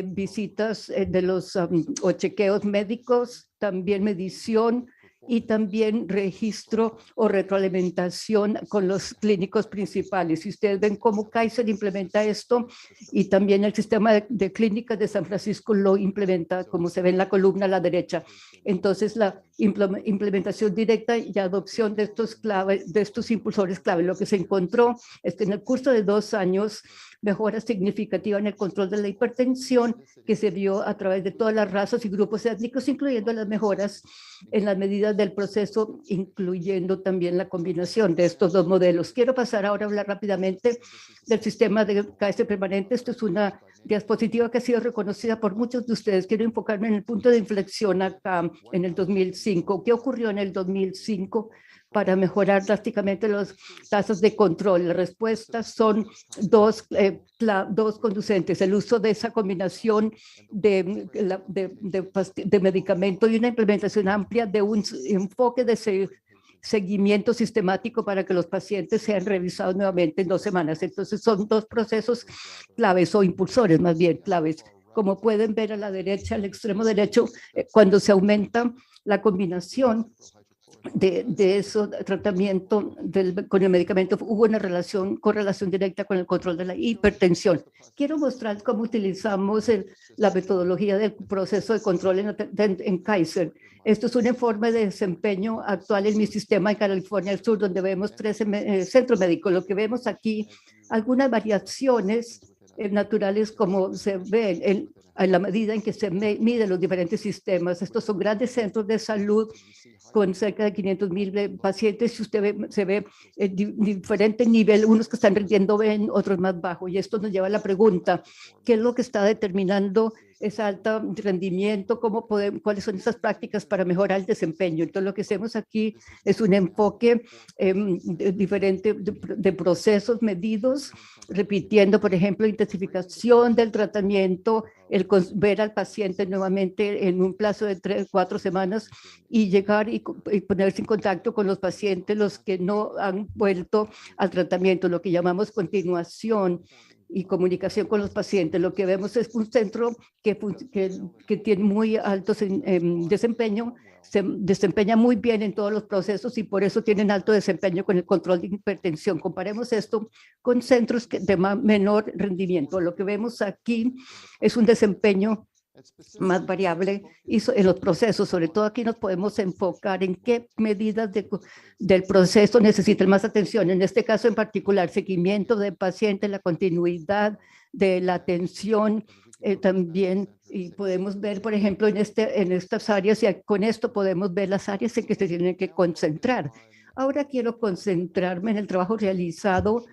visitas de los o chequeos médicos, también medición y también registro o retroalimentación con los clínicos principales. Si ustedes ven cómo Kaiser implementa esto, y también el sistema de clínicas de San Francisco lo implementa, como se ve en la columna a la derecha. Entonces, la implementación directa y adopción de estos impulsores clave. Lo que se encontró es que en el curso de 2 años, mejora significativa en el control de la hipertensión que se vio a través de todas las razas y grupos étnicos, incluyendo las mejoras en las medidas del proceso, incluyendo también la combinación de estos 2 modelos. Quiero pasar ahora a hablar rápidamente del sistema de Kaiser permanente. Esto es una diapositiva que ha sido reconocida por muchos de ustedes. Quiero enfocarme en el punto de inflexión acá en el 2005. ¿Qué ocurrió en el 2005? Para mejorar drásticamente las tasas de control? Las respuestas son dos conducentes: el uso de esa combinación de medicamento y una implementación amplia de un enfoque de seguimiento sistemático para que los pacientes sean revisados nuevamente en 2 semanas. Entonces, son 2 procesos claves, o impulsores más bien claves. Como pueden ver a la derecha, al extremo derecho, cuando se aumenta la combinación de ese tratamiento con el medicamento, hubo una correlación directa con el control de la hipertensión. Quiero mostrar cómo utilizamos la metodología del proceso de control en Kaiser. Esto es un informe de desempeño actual en mi sistema en California del Sur, donde vemos 13 centros médicos. Lo que vemos aquí, algunas variaciones naturales, como se ve en la medida en que se miden los diferentes sistemas. Estos son grandes centros de salud con cerca de 500,000 pacientes, y se ve diferente nivel, unos que están rindiendo bien, otros más bajo. Y esto nos lleva a la pregunta: ¿qué es lo que está determinando ese alto rendimiento? ¿Cuáles son esas prácticas para mejorar el desempeño? Entonces, lo que hacemos aquí es un enfoque diferente de procesos medidos, repitiendo, por ejemplo, intensificación del tratamiento, ver al paciente nuevamente en un plazo de 3-4 semanas y llegar y ponerse en contacto con los pacientes, los que no han vuelto al tratamiento, lo que llamamos continuación y comunicación con los pacientes. Lo que vemos es un centro que tiene muy alto desempeño, se desempeña muy bien en todos los procesos y por eso tienen alto desempeño con el control de hipertensión. Comparemos esto con centros de menor rendimiento. Lo que vemos aquí es un desempeño más variable y en los procesos. Sobre todo aquí nos podemos enfocar en qué medidas del proceso necesitan más atención. En este caso en particular, seguimiento del paciente, la continuidad de la atención también. Y podemos ver, por ejemplo, en estas áreas, y con esto podemos ver las áreas en que se tienen que concentrar. Ahora quiero concentrarme en el trabajo realizado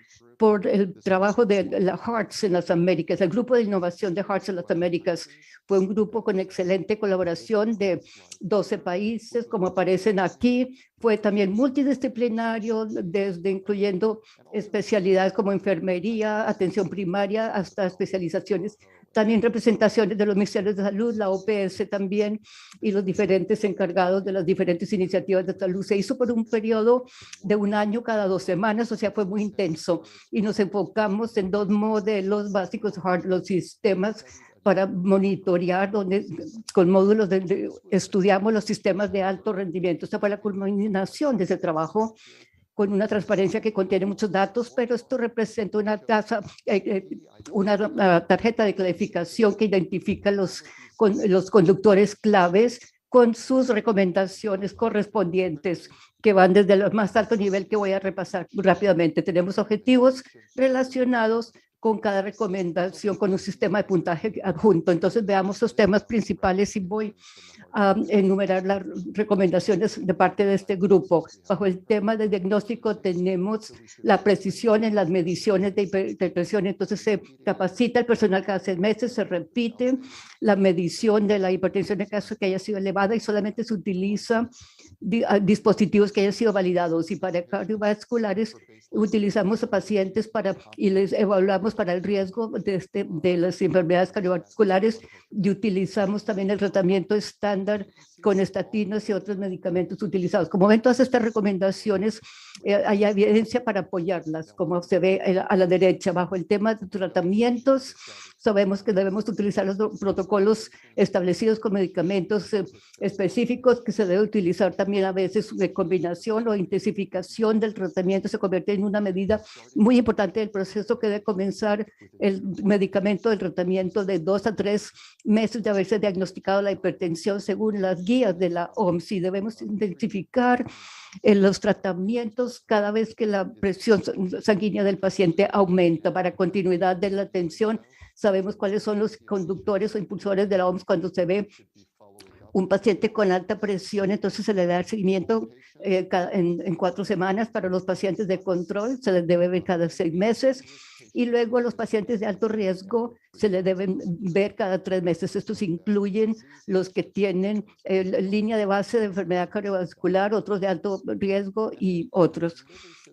por el trabajo de la HEARTS en las Américas. El grupo de innovación de HEARTS en las Américas fue un grupo con excelente colaboración de 12 países, como aparecen aquí. Fue también multidisciplinario, desde incluyendo especialidades como enfermería, atención primaria, hasta especializaciones. También representaciones de los ministerios de salud, la OPS también, y los diferentes encargados de las diferentes iniciativas de salud. Se hizo por un periodo de un año cada 2 semanas, o sea, fue muy intenso. Y nos enfocamos en 2 modelos básicos, los sistemas para monitorear, donde con módulos donde estudiamos los sistemas de alto rendimiento. Esta fue la culminación de ese trabajo, con una transparencia que contiene muchos datos, pero esto representa una una tarjeta de clasificación que identifica los conductores claves con sus recomendaciones correspondientes, que van desde el más alto nivel, que voy a repasar rápidamente. Tenemos objetivos relacionados con cada recomendación, con un sistema de puntaje adjunto. Entonces veamos los temas principales y voy a enumerar las recomendaciones de parte de este grupo. Bajo el tema de diagnóstico tenemos la precisión en las mediciones de hipertensión. Entonces se capacita el personal cada 6 meses, se repite la medición de la hipertensión en caso que haya sido elevada y solamente se utiliza dispositivos que hayan sido validados. Y para cardiovasculares utilizamos a pacientes y les evaluamos para el riesgo de las enfermedades cardiovasculares, y utilizamos también el tratamiento estándar con estatinas y otros medicamentos utilizados. Como ven, todas estas recomendaciones hay evidencia para apoyarlas, como se ve a la derecha. Bajo el tema de tratamientos, sabemos que debemos utilizar los protocolos establecidos con medicamentos específicos, que se debe utilizar también a veces de combinación o intensificación del tratamiento. Se convierte en una medida muy importante del proceso, que debe comenzar el medicamento del tratamiento de 2 a 3 meses de haberse diagnosticado la hipertensión según las guías de la OMS. Y debemos identificar los tratamientos cada vez que la presión sanguínea del paciente aumenta. Para continuidad de la atención, sabemos cuáles son los conductores o impulsores de la OMS cuando se ve un paciente con alta presión. Entonces se le da el seguimiento en 4 semanas. Para los pacientes de control se les debe ver cada 6 meses. Y luego a los pacientes de alto riesgo se les deben ver cada 3 meses. Estos incluyen los que tienen línea de base de enfermedad cardiovascular, otros de alto riesgo y otros.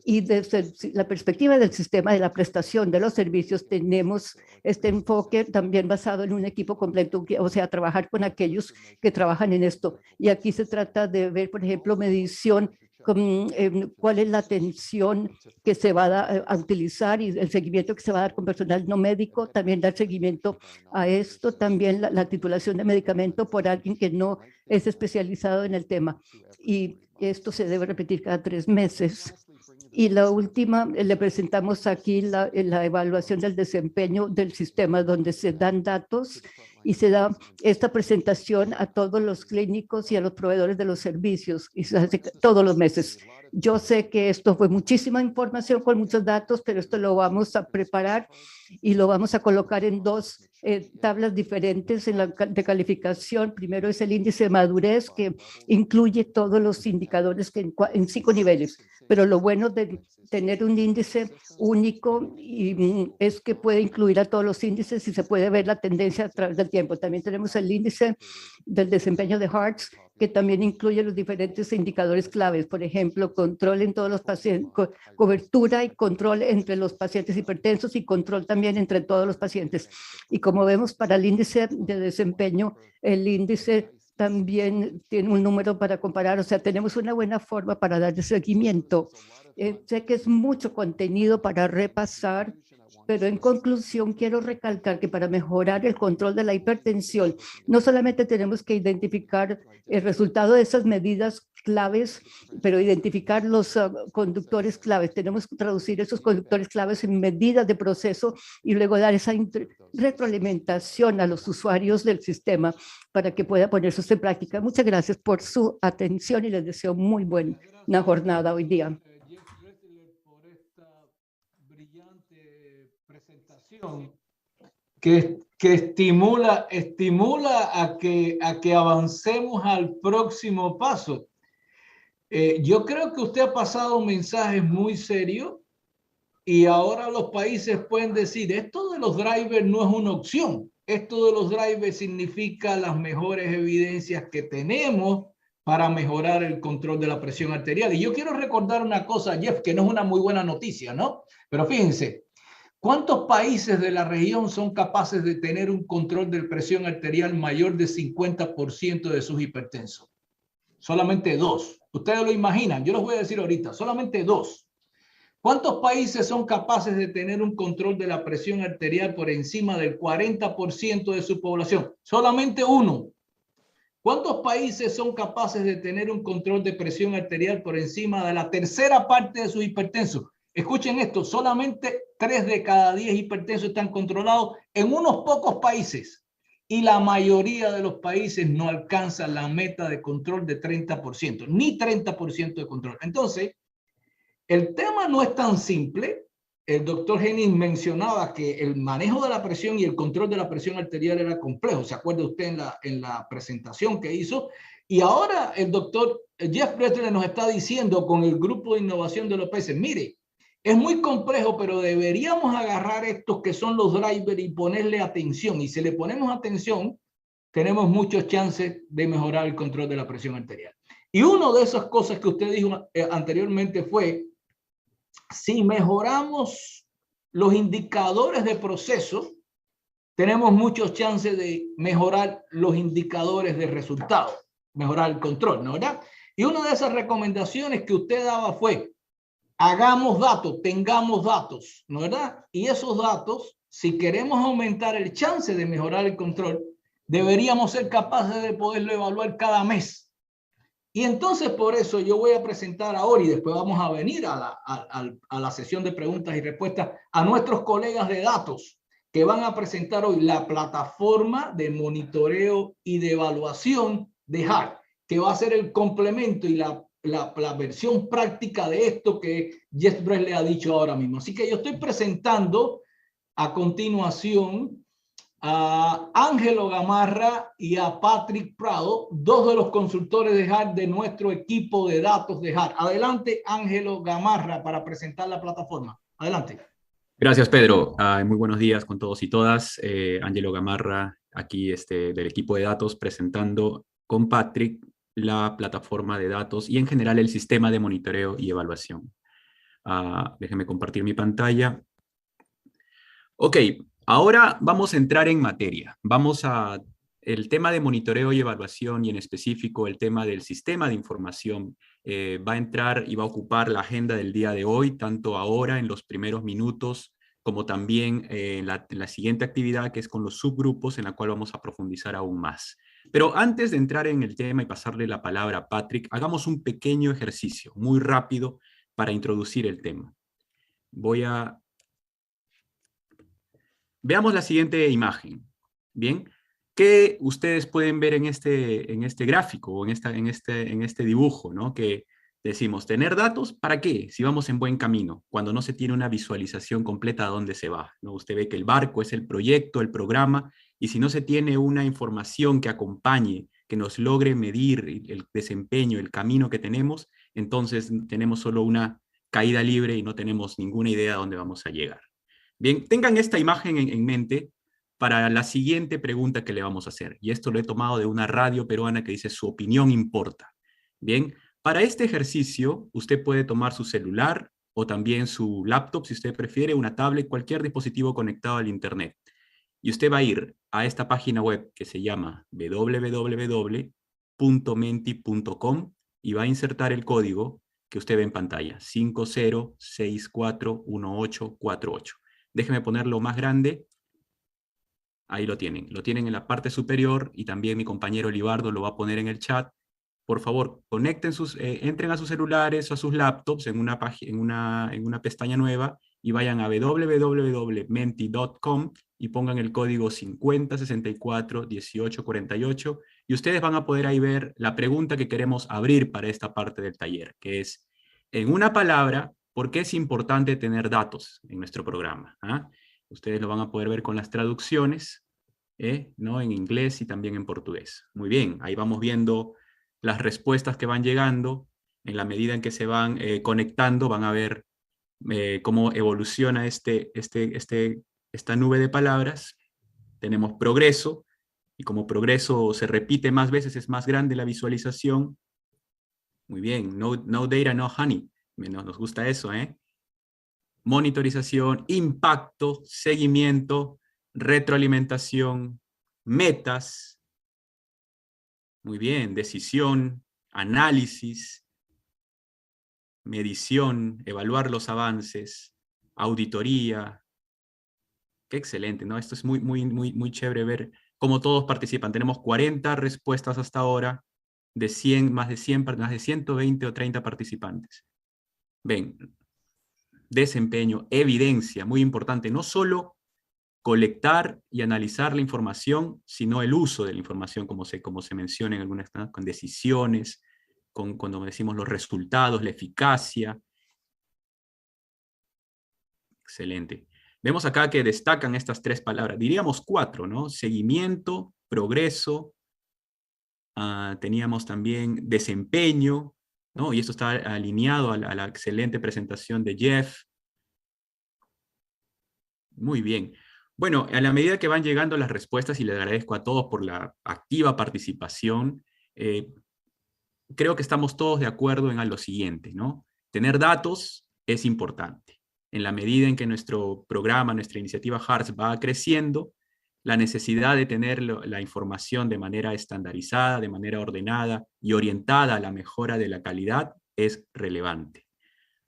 Y desde la perspectiva del sistema de la prestación de los servicios, tenemos este enfoque también basado en un equipo completo, o sea, trabajar con aquellos que trabajan en esto. Y aquí se trata de ver, por ejemplo, medición, cuál es la atención que se va a utilizar y el seguimiento que se va a dar con personal no médico. También dar seguimiento a esto, también la titulación de medicamento por alguien que no es especializado en el tema. Y esto se debe repetir cada 3 meses. Y la última, le presentamos aquí la evaluación del desempeño del sistema, donde se dan datos y se da esta presentación a todos los clínicos y a los proveedores de los servicios, y se hace todos los meses. Yo sé que esto fue muchísima información con muchos datos, pero esto lo vamos a preparar y lo vamos a colocar en 2 tablas diferentes de calificación. Primero es el índice de madurez, que incluye todos los indicadores en 5 niveles. Pero lo bueno de tener un índice único es que puede incluir a todos los índices y se puede ver la tendencia a través del tiempo. También tenemos el índice del desempeño de HEARTS, que también incluye los diferentes indicadores claves, por ejemplo, control en todos los pacientes, cobertura y control entre los pacientes hipertensos y control también entre todos los pacientes. Y como vemos, para el índice de desempeño, el índice también tiene un número para comparar, o sea, tenemos una buena forma para dar seguimiento. Sé que es mucho contenido para repasar, pero en conclusión quiero recalcar que para mejorar el control de la hipertensión, no solamente tenemos que identificar el resultado de esas medidas claves, pero identificar los conductores claves. Tenemos que traducir esos conductores claves en medidas de proceso y luego dar esa retroalimentación a los usuarios del sistema para que pueda ponerse en práctica. Muchas gracias por su atención y les deseo muy buena jornada hoy día. Por esta brillante presentación que estimula a que avancemos al próximo paso. Yo creo que usted ha pasado un mensaje muy serio y ahora los países pueden decir, esto de los drivers no es una opción. Esto de los drivers significa las mejores evidencias que tenemos para mejorar el control de la presión arterial. Y yo quiero recordar una cosa, Jeff, que no es una muy buena noticia, ¿no? Pero fíjense, ¿cuántos países de la región son capaces de tener un control de presión arterial mayor de 50% de sus hipertensos? Solamente 2. Ustedes lo imaginan, yo los voy a decir ahorita, solamente 2. ¿Cuántos países son capaces de tener un control de la presión arterial por encima del 40% de su población? Solamente 1. ¿Cuántos países son capaces de tener un control de presión arterial por encima de la tercera parte de sus hipertensos? Escuchen esto, solamente 3 de cada 10 hipertensos están controlados en unos pocos países y la mayoría de los países no alcanzan la meta de control de 30%, ni 30% de control. Entonces, el tema no es tan simple. El doctor Henning mencionaba que el manejo de la presión y el control de la presión arterial era complejo. ¿Se acuerda usted en la presentación que hizo? Y ahora el doctor Jeff Breslin nos está diciendo con el grupo de innovación de los países, mire, es muy complejo, pero deberíamos agarrar estos que son los drivers y ponerle atención. Y si le ponemos atención, tenemos muchas chances de mejorar el control de la presión arterial. Y una de esas cosas que usted dijo anteriormente fue, si mejoramos los indicadores de proceso, tenemos muchas chances de mejorar los indicadores de resultado, mejorar el control, ¿no verdad? Y una de esas recomendaciones que usted daba fue, hagamos datos, tengamos datos, ¿no verdad? Y esos datos, si queremos aumentar el chance de mejorar el control, deberíamos ser capaces de poderlo evaluar cada mes. Y entonces por eso yo voy a presentar ahora y después vamos a venir a la sesión de preguntas y respuestas a nuestros colegas de datos que van a presentar hoy la plataforma de monitoreo y de evaluación de HART, que va a ser el complemento y la versión práctica de esto que Jeff Breslin ha dicho ahora mismo. Así que yo estoy presentando a continuación a Ángelo Gamarra y a Patrick Prado, 2 de los consultores de HART de nuestro equipo de datos de HART. Adelante, Ángelo Gamarra, para presentar la plataforma. Adelante. Gracias, Pedro. Muy buenos días con todos y todas. Ángelo Gamarra, aquí del equipo de datos, presentando con Patrick la plataforma de datos y en general el sistema de monitoreo y evaluación. Déjenme compartir mi pantalla. Ok. Ahora vamos a entrar en materia. El tema de monitoreo y evaluación y en específico el tema del sistema de información va a entrar y va a ocupar la agenda del día de hoy, tanto ahora en los primeros minutos como también en la siguiente actividad que es con los subgrupos en la cual vamos a profundizar aún más. Pero antes de entrar en el tema y pasarle la palabra a Patrick, hagamos un pequeño ejercicio muy rápido para introducir el tema. Veamos la siguiente imagen. Bien, ¿qué ustedes pueden ver en este gráfico o en este dibujo, ¿no? Que decimos, ¿tener datos? ¿Para qué? Si vamos en buen camino, cuando no se tiene una visualización completa a dónde se va, ¿no? Usted ve que el barco es el proyecto, el programa, y si no se tiene una información que acompañe, que nos logre medir el desempeño, el camino que tenemos, entonces tenemos solo una caída libre y no tenemos ninguna idea de dónde vamos a llegar. Bien, tengan esta imagen en mente para la siguiente pregunta que le vamos a hacer. Y esto lo he tomado de una radio peruana que dice, su opinión importa. Bien, para este ejercicio, usted puede tomar su celular o también su laptop, si usted prefiere, una tablet, cualquier dispositivo conectado al internet. Y usted va a ir a esta página web que se llama www.menti.com y va a insertar el código que usted ve en pantalla, 50641848. Déjenme ponerlo más grande. Ahí lo tienen en la parte superior y también mi compañero Libardo lo va a poner en el chat. Por favor, entren a sus celulares o a sus laptops en una pestaña nueva y vayan a www.menti.com y pongan el código 50641848 y ustedes van a poder ahí ver la pregunta que queremos abrir para esta parte del taller, que es, en una palabra, ¿por qué es importante tener datos en nuestro programa? Ustedes lo van a poder ver con las traducciones, ¿no? En inglés y también en portugués. Muy bien, ahí vamos viendo las respuestas que van llegando. En la medida en que se van conectando, van a ver cómo evoluciona esta nube de palabras. Tenemos progreso, y como progreso se repite más veces, es más grande la visualización. Muy bien, no data, no honey. Nos gusta eso, ¿eh? Monitorización, impacto, seguimiento, retroalimentación, metas. Muy bien, decisión, análisis, medición, evaluar los avances, auditoría. Qué excelente, ¿no? Esto es muy chévere ver cómo todos participan. Tenemos 40 respuestas hasta ahora, de 100, más de 120 o 30 participantes. Ven, desempeño, evidencia, muy importante, no solo colectar y analizar la información, sino el uso de la información, como se menciona en algunas, con decisiones, cuando decimos los resultados, la eficacia. Excelente. Vemos acá que destacan estas 3 palabras, diríamos 4, ¿no? Seguimiento, progreso, teníamos también desempeño, ¿no? Y esto está alineado a la excelente presentación de Jeff. Muy bien. Bueno, a la medida que van llegando las respuestas, y les agradezco a todos por la activa participación, creo que estamos todos de acuerdo en lo siguiente, ¿no? Tener datos es importante. En la medida en que nuestro programa, nuestra iniciativa HEARTS va creciendo, la necesidad de tener la información de manera estandarizada, de manera ordenada y orientada a la mejora de la calidad es relevante.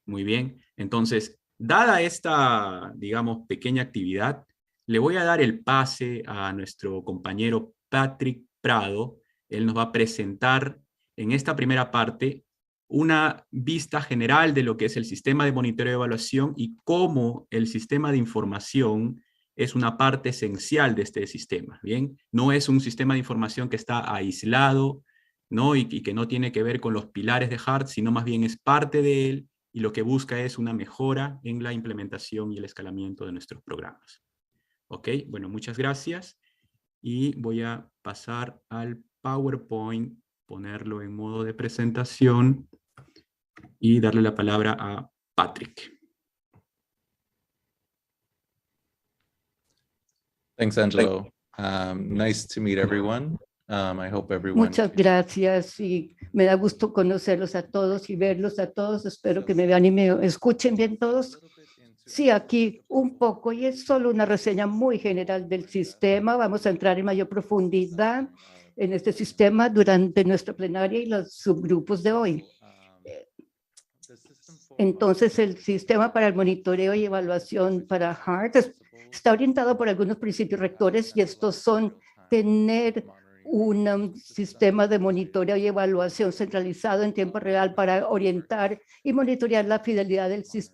Muy bien, entonces, dada esta, digamos, pequeña actividad, le voy a dar el pase a nuestro compañero Patrick Prado. Él nos va a presentar en esta primera parte una vista general de lo que es el sistema de monitoreo y evaluación y cómo el sistema de información es una parte esencial de este sistema, ¿bien? No es un sistema de información que está aislado, ¿no? Y que no tiene que ver con los pilares de HEARTS, sino más bien es parte de él y lo que busca es una mejora en la implementación y el escalamiento de nuestros programas. Ok, bueno, muchas gracias. Y voy a pasar al PowerPoint, ponerlo en modo de presentación y darle la palabra a Patrick. Thanks, Angelo. Nice to meet everyone. I hope everyone... Muchas gracias y me da gusto conocerlos a todos y verlos a todos. Espero que me vean y me escuchen bien todos. Sí, aquí un poco, y es solo una reseña muy general del sistema. Vamos a entrar en mayor profundidad en este sistema durante nuestra plenaria y los subgrupos de hoy. Entonces, el sistema para el monitoreo y evaluación para HEARTS está orientado por algunos principios rectores, y estos son tener un sistema de monitoreo y evaluación centralizado en tiempo real para orientar y monitorear la fidelidad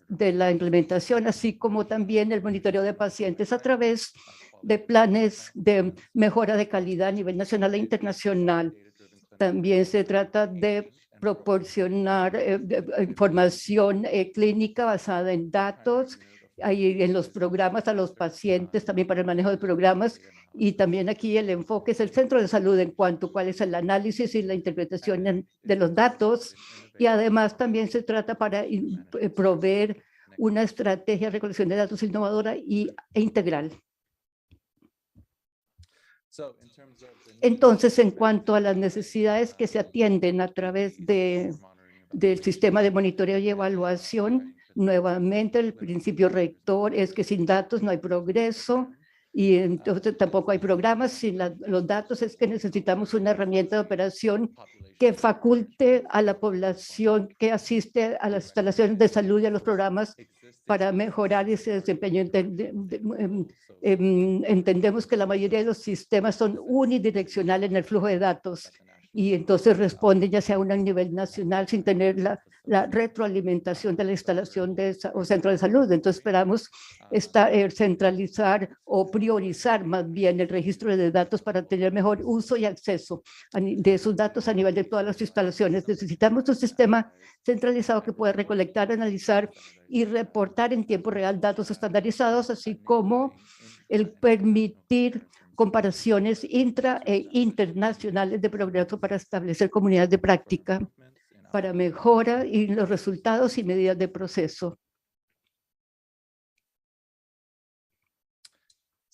de la implementación, así como también el monitoreo de pacientes a través de planes de mejora de calidad a nivel nacional e internacional. También se trata de proporcionar información clínica basada en datos, en los programas a los pacientes, también para el manejo de programas, y también aquí el enfoque es el centro de salud en cuanto a cuál es el análisis y la interpretación de los datos, y además también se trata para proveer una estrategia de recolección de datos innovadora e integral. Entonces, en cuanto a las necesidades que se atienden a través del sistema de monitoreo y evaluación, nuevamente el principio rector es que sin datos no hay progreso, y entonces tampoco hay programas. Sin los datos es que necesitamos una herramienta de operación que faculte a la población que asiste a las instalaciones de salud y a los programas para mejorar ese desempeño. Entendemos que la mayoría de los sistemas son unidireccionales en el flujo de datos, y entonces responden ya sea a un nivel nacional sin tener la retroalimentación de la instalación o centro de salud. Entonces esperamos centralizar o priorizar más bien el registro de datos para tener mejor uso y acceso de esos datos a nivel de todas las instalaciones. Necesitamos un sistema centralizado que pueda recolectar, analizar y reportar en tiempo real datos estandarizados, así como el permitir comparaciones intra e internacionales de progreso para establecer comunidades de práctica para mejora y los resultados y medidas de proceso.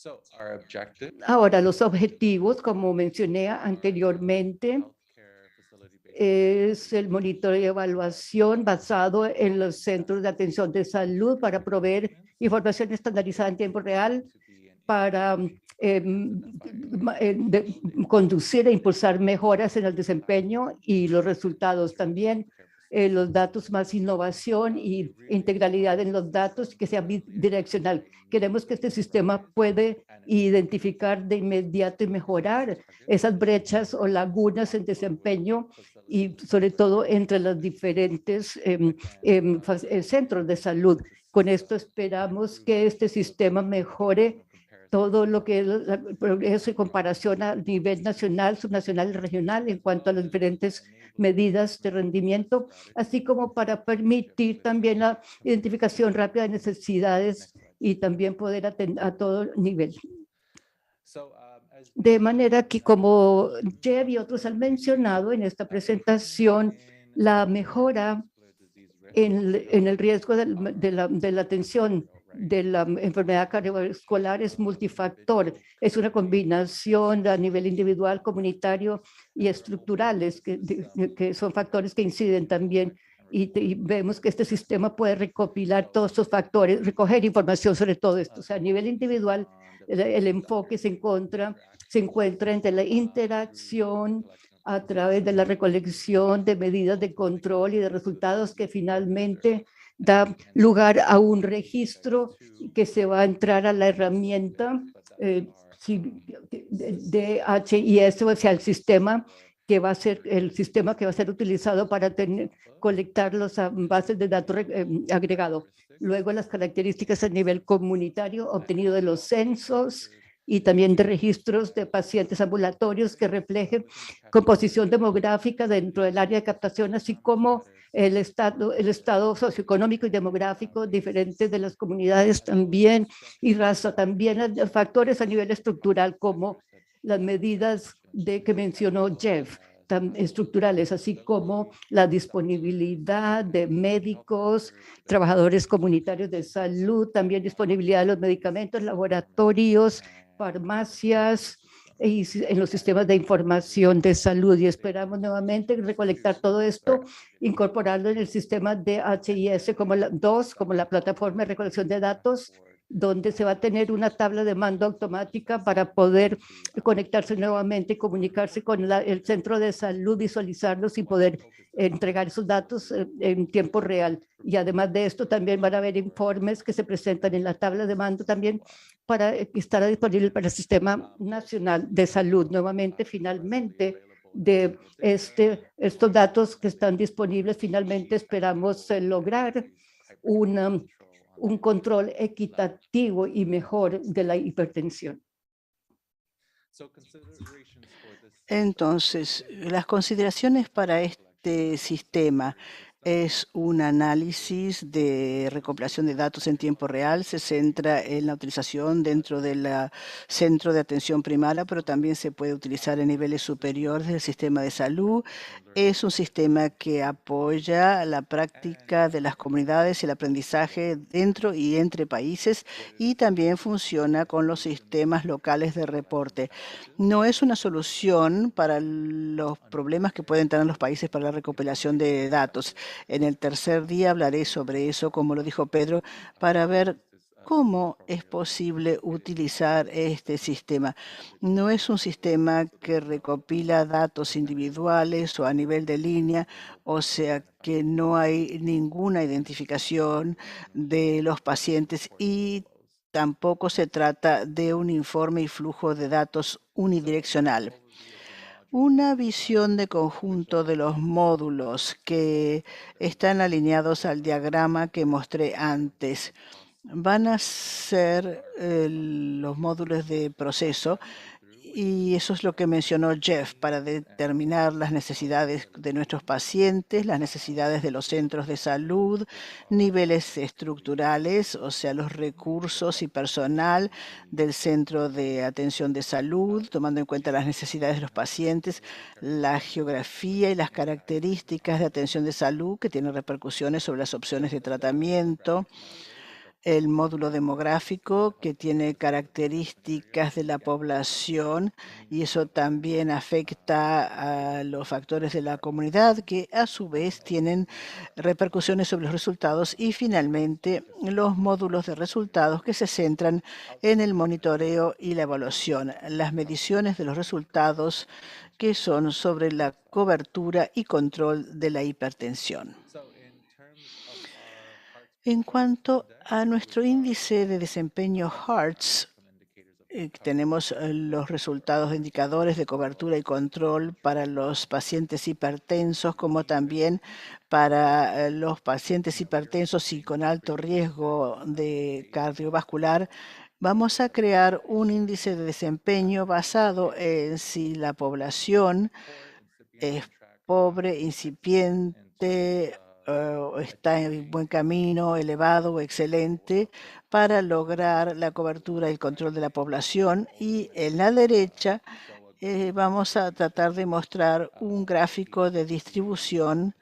Our objective Ahora, los objetivos, como mencioné anteriormente, es el monitoreo y evaluación basado en los centros de atención de salud para proveer información estandarizada en tiempo real para conducir e impulsar mejoras en el desempeño y los resultados también. Los datos más innovación y integralidad en los datos que sea bidireccional. Queremos que este sistema puede identificar de inmediato y mejorar esas brechas o lagunas en desempeño y sobre todo entre los diferentes centros de salud. Con esto esperamos que este sistema mejore todo lo que es el progreso y comparación a nivel nacional, subnacional y regional en cuanto a las diferentes medidas de rendimiento, así como para permitir también la identificación rápida de necesidades y también poder atender a todo nivel. De manera que, como Jeff y otros han mencionado en esta presentación, la mejora en el riesgo de la atención de la enfermedad cardiovascular es multifactor. Es una combinación a nivel individual, comunitario y estructurales, que son factores que inciden también. Y vemos que este sistema puede recopilar todos estos factores, recoger información sobre todo esto. O sea, a nivel individual, el enfoque se encuentra entre la interacción a través de la recolección de medidas de control y de resultados que finalmente da lugar a un registro que se va a entrar a la herramienta DHIS, o sea, el sistema que va a ser utilizado para colectar las bases de datos agregados. Luego, las características a nivel comunitario obtenido de los censos y también de registros de pacientes ambulatorios que reflejen composición demográfica dentro del área de captación, así como el estado socioeconómico y demográfico diferente de las comunidades también, y raza también, factores a nivel estructural como las medidas que mencionó Jeff, estructurales, así como la disponibilidad de médicos, trabajadores comunitarios de salud, también disponibilidad de los medicamentos, laboratorios, farmacias y en los sistemas de información de salud. Y esperamos nuevamente recolectar todo esto, incorporarlo en el sistema de HIS como la plataforma de recolección de datos, donde se va a tener una tabla de mando automática para poder conectarse nuevamente y comunicarse con el centro de salud, visualizarlos y poder entregar esos datos en tiempo real. Y además de esto, también van a haber informes que se presentan en la tabla de mando también para estar disponible para el Sistema Nacional de Salud. Nuevamente, finalmente, de estos datos que están disponibles, finalmente esperamos lograr un control equitativo y mejor de la hipertensión. Entonces, las consideraciones para este sistema es un análisis de recopilación de datos en tiempo real, se centra en la utilización dentro del centro de atención primaria, pero también se puede utilizar en niveles superiores del sistema de salud. Es un sistema que apoya la práctica de las comunidades y el aprendizaje dentro y entre países, y también funciona con los sistemas locales de reporte. No es una solución para los problemas que pueden tener los países para la recopilación de datos. En el tercer día hablaré sobre eso, como lo dijo Pedro, para ver cómo es posible utilizar este sistema. No es un sistema que recopila datos individuales o a nivel de línea, o sea que no hay ninguna identificación de los pacientes y tampoco se trata de un informe y flujo de datos unidireccional. Una visión de conjunto de los módulos que están alineados al diagrama que mostré antes. Van a ser los módulos de proceso, y eso es lo que mencionó Jeff, para determinar las necesidades de nuestros pacientes, las necesidades de los centros de salud, niveles estructurales, o sea, los recursos y personal del centro de atención de salud, tomando en cuenta las necesidades de los pacientes, la geografía y las características de atención de salud que tienen repercusiones sobre las opciones de tratamiento, el módulo demográfico que tiene características de la población y eso también afecta a los factores de la comunidad que a su vez tienen repercusiones sobre los resultados y finalmente los módulos de resultados que se centran en el monitoreo y la evaluación, las mediciones de los resultados que son sobre la cobertura y control de la hipertensión. En cuanto a nuestro índice de desempeño HEARTS, tenemos los resultados de indicadores de cobertura y control para los pacientes hipertensos, como también para los pacientes hipertensos y con alto riesgo de cardiovascular. Vamos a crear un índice de desempeño basado en si la población es pobre, incipiente, está en buen camino, elevado o excelente para lograr la cobertura y el control de la población. Y en la derecha vamos a tratar de mostrar un gráfico de distribución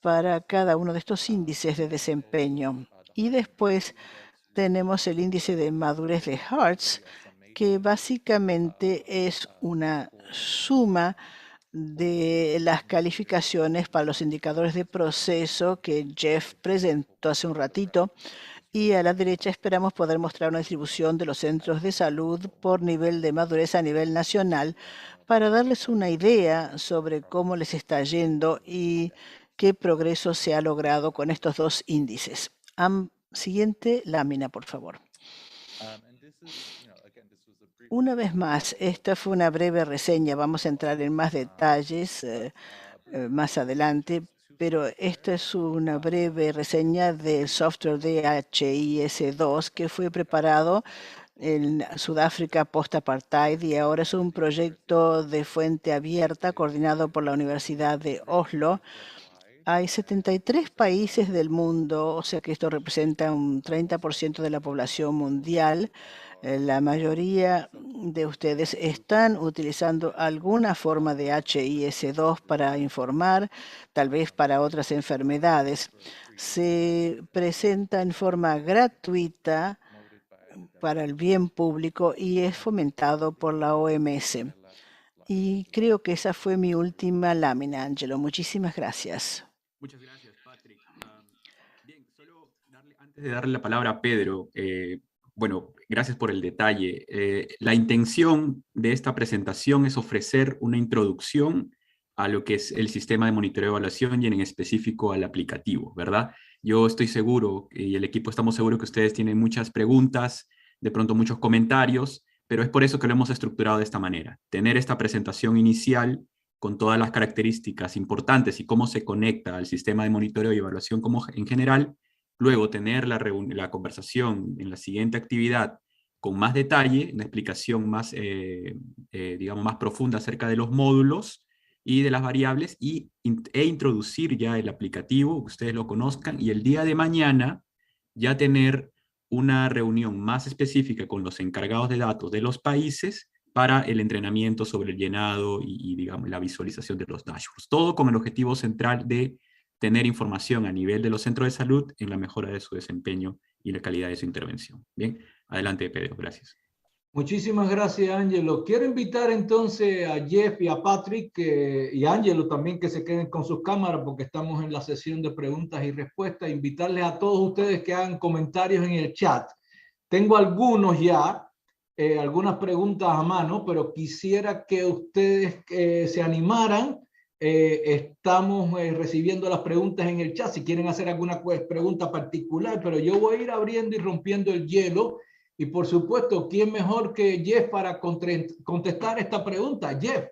para cada uno de estos índices de desempeño. Y después tenemos el índice de madurez de HEARTS, que básicamente es una suma de las calificaciones para los indicadores de proceso que Jeff presentó hace un ratito. Y a la derecha esperamos poder mostrar una distribución de los centros de salud por nivel de madurez a nivel nacional para darles una idea sobre cómo les está yendo y qué progreso se ha logrado con estos dos índices. Siguiente lámina, por favor. Una vez más, esta fue una breve reseña. Vamos a entrar en más detalles más adelante, pero esta es una breve reseña del software DHIS2 que fue preparado en Sudáfrica post-apartheid y ahora es un proyecto de fuente abierta coordinado por la Universidad de Oslo. Hay 73 países del mundo, o sea que esto representa un 30% de la población mundial. La mayoría de ustedes están utilizando alguna forma de HIS2 para informar, tal vez para otras enfermedades. Se presenta en forma gratuita para el bien público y es fomentado por la OMS. Y creo que esa fue mi última lámina, Angelo. Muchísimas gracias. Muchas gracias, Patrick. Bien, solo antes de darle la palabra a Pedro, bueno, gracias por el detalle. La intención de esta presentación es ofrecer una introducción a lo que es el sistema de monitoreo y evaluación y en específico al aplicativo, ¿verdad? Yo estoy seguro y el equipo estamos seguros que ustedes tienen muchas preguntas, de pronto muchos comentarios, pero es por eso que lo hemos estructurado de esta manera. Tener esta presentación inicial con todas las características importantes y cómo se conecta al sistema de monitoreo y evaluación como en general, luego tener la conversación en la siguiente actividad con más detalle, una explicación más, digamos, más profunda acerca de los módulos y de las variables e introducir ya el aplicativo, que ustedes lo conozcan, y el día de mañana ya tener una reunión más específica con los encargados de datos de los países para el entrenamiento sobre el llenado y digamos, la visualización de los dashboards. Todo con el objetivo central de tener información a nivel de los centros de salud en la mejora de su desempeño y la calidad de su intervención. Bien, adelante, Pedro, gracias. Muchísimas gracias, Angelo. Quiero invitar entonces a Jeff y a Patrick y a Angelo también que se queden con sus cámaras porque estamos en la sesión de preguntas y respuestas. Invitarles a todos ustedes que hagan comentarios en el chat. Tengo algunos ya. Algunas preguntas a mano, pero quisiera que ustedes se animaran. Estamos recibiendo las preguntas en el chat si quieren hacer alguna pregunta particular, pero yo voy a ir abriendo y rompiendo el hielo. Y por supuesto, ¿quién mejor que Jeff para contestar esta pregunta? Jeff,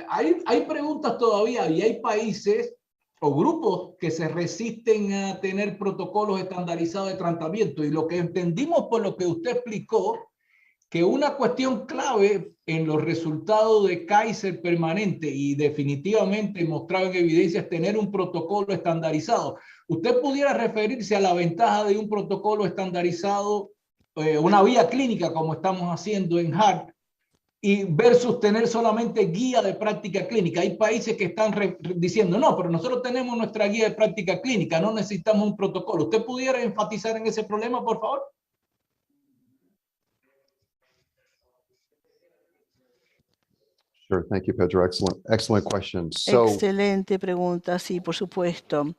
hay preguntas todavía y hay países o grupos que se resisten a tener protocolos estandarizados de tratamiento. Y lo que entendimos por lo que usted explicó, que una cuestión clave en los resultados de Kaiser permanente y definitivamente mostrado en evidencia es tener un protocolo estandarizado. ¿Usted pudiera referirse a la ventaja de un protocolo estandarizado, una vía clínica como estamos haciendo en HEART, y versus tener solamente guía de práctica clínica. Hay países que están diciendo, no, pero nosotros tenemos nuestra guía de práctica clínica, no necesitamos un protocolo. ¿Usted pudiera enfatizar en ese problema, por favor? Sure. Thank you, Pedro. Excellent question. So, Excelente pregunta, sí, por supuesto.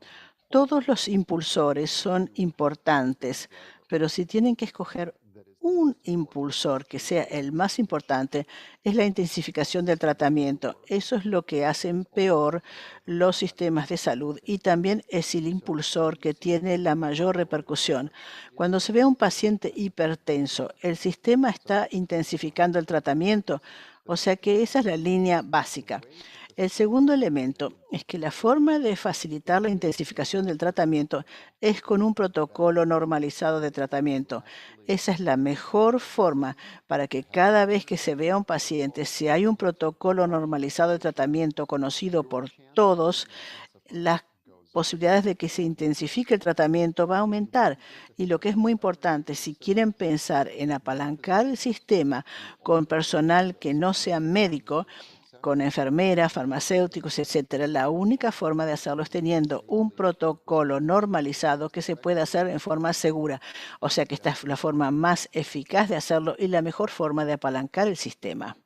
Todos los impulsores son importantes, pero si tienen que escoger un impulsor que sea el más importante, es la intensificación del tratamiento. Eso es lo que hacen peor los sistemas de salud y también es el impulsor que tiene la mayor repercusión. Cuando se ve a un paciente hipertenso, el sistema está intensificando el tratamiento, o sea que esa es la línea básica. El segundo elemento es que la forma de facilitar la intensificación del tratamiento es con un protocolo normalizado de tratamiento. Esa es la mejor forma para que cada vez que se vea un paciente, si hay un protocolo normalizado de tratamiento conocido por todos, las posibilidades de que se intensifique el tratamiento va a aumentar. Y lo que es muy importante, si quieren pensar en apalancar el sistema con personal que no sea médico, con enfermeras, farmacéuticos, etcétera. La única forma de hacerlo es teniendo un protocolo normalizado que se pueda hacer en forma segura. O sea que esta es la forma más eficaz de hacerlo y la mejor forma de apalancar el sistema.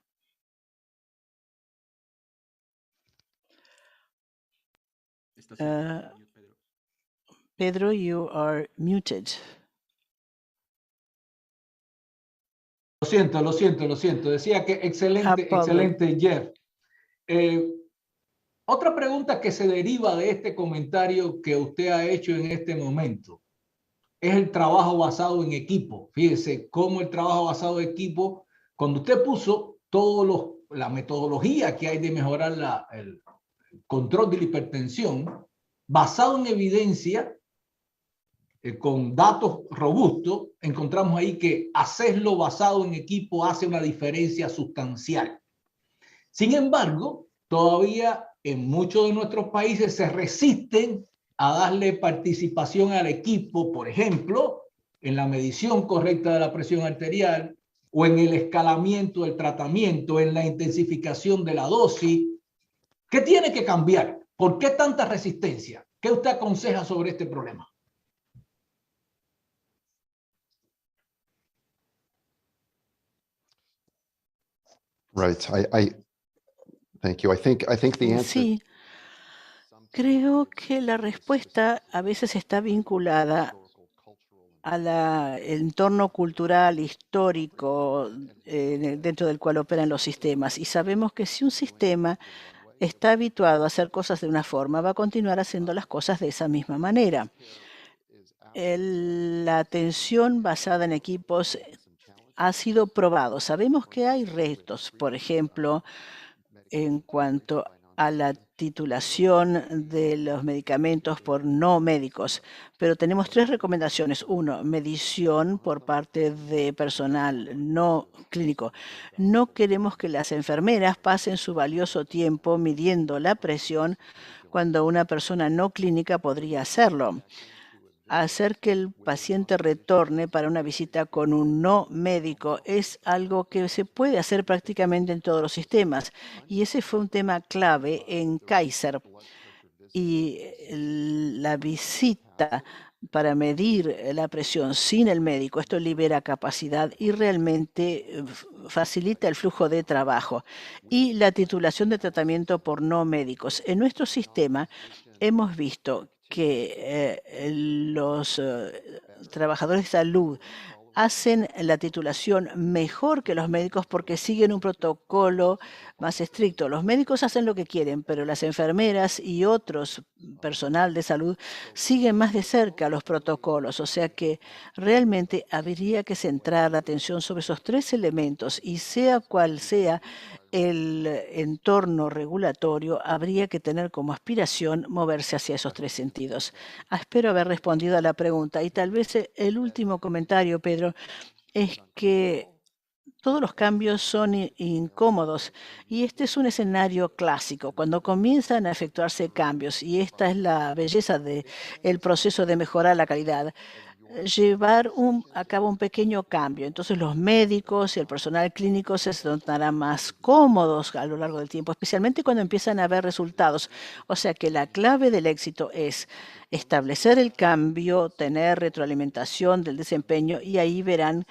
Pedro, you are muted. Lo siento. Decía que excelente, Jeff. Otra pregunta que se deriva de este comentario que usted ha hecho en este momento es el trabajo basado en equipo. Fíjese cómo el trabajo basado en equipo, cuando usted puso la metodología que hay de mejorar el control de la hipertensión, basado en evidencia, con datos robustos, encontramos ahí que hacerlo basado en equipo hace una diferencia sustancial. Sin embargo, todavía en muchos de nuestros países se resisten a darle participación al equipo, por ejemplo, en la medición correcta de la presión arterial o en el escalamiento del tratamiento, en la intensificación de la dosis. ¿Qué tiene que cambiar? ¿Por qué tanta resistencia? ¿Qué usted aconseja sobre este problema? right. Thank you. I think the answer. Sí, creo que la respuesta a veces está vinculada al entorno cultural, histórico, dentro del cual operan los sistemas. Y sabemos que si un sistema está habituado a hacer cosas de una forma, va a continuar haciendo las cosas de esa misma manera. La atención basada en equipos ha sido probado. Sabemos que hay retos, por ejemplo, en cuanto a la titulación de los medicamentos por no médicos, pero tenemos 3 recomendaciones. 1, medición por parte de personal no clínico. No queremos que las enfermeras pasen su valioso tiempo midiendo la presión cuando una persona no clínica podría hacerlo. Hacer que el paciente retorne para una visita con un no médico es algo que se puede hacer prácticamente en todos los sistemas. Y ese fue un tema clave en Kaiser. Y la visita para medir la presión sin el médico, esto libera capacidad y realmente facilita el flujo de trabajo. Y la titulación de tratamiento por no médicos. En nuestro sistema hemos visto que los trabajadores de salud hacen la titulación mejor que los médicos porque siguen un protocolo más estricto. Los médicos hacen lo que quieren, pero las enfermeras y otros personal de salud siguen más de cerca los protocolos. O sea que realmente habría que centrar la atención sobre esos 3 elementos y sea cual sea el entorno regulatorio, habría que tener como aspiración moverse hacia esos 3 sentidos. Espero haber respondido a la pregunta. Y tal vez el último comentario, Pedro, es que todos los cambios son incómodos y este es un escenario clásico. Cuando comienzan a efectuarse cambios, y esta es la belleza del proceso de mejorar la calidad, llevar a cabo un pequeño cambio. Entonces los médicos y el personal clínico se tornarán más cómodos a lo largo del tiempo, especialmente cuando empiezan a ver resultados. O sea que la clave del éxito es establecer el cambio, tener retroalimentación del desempeño y ahí verán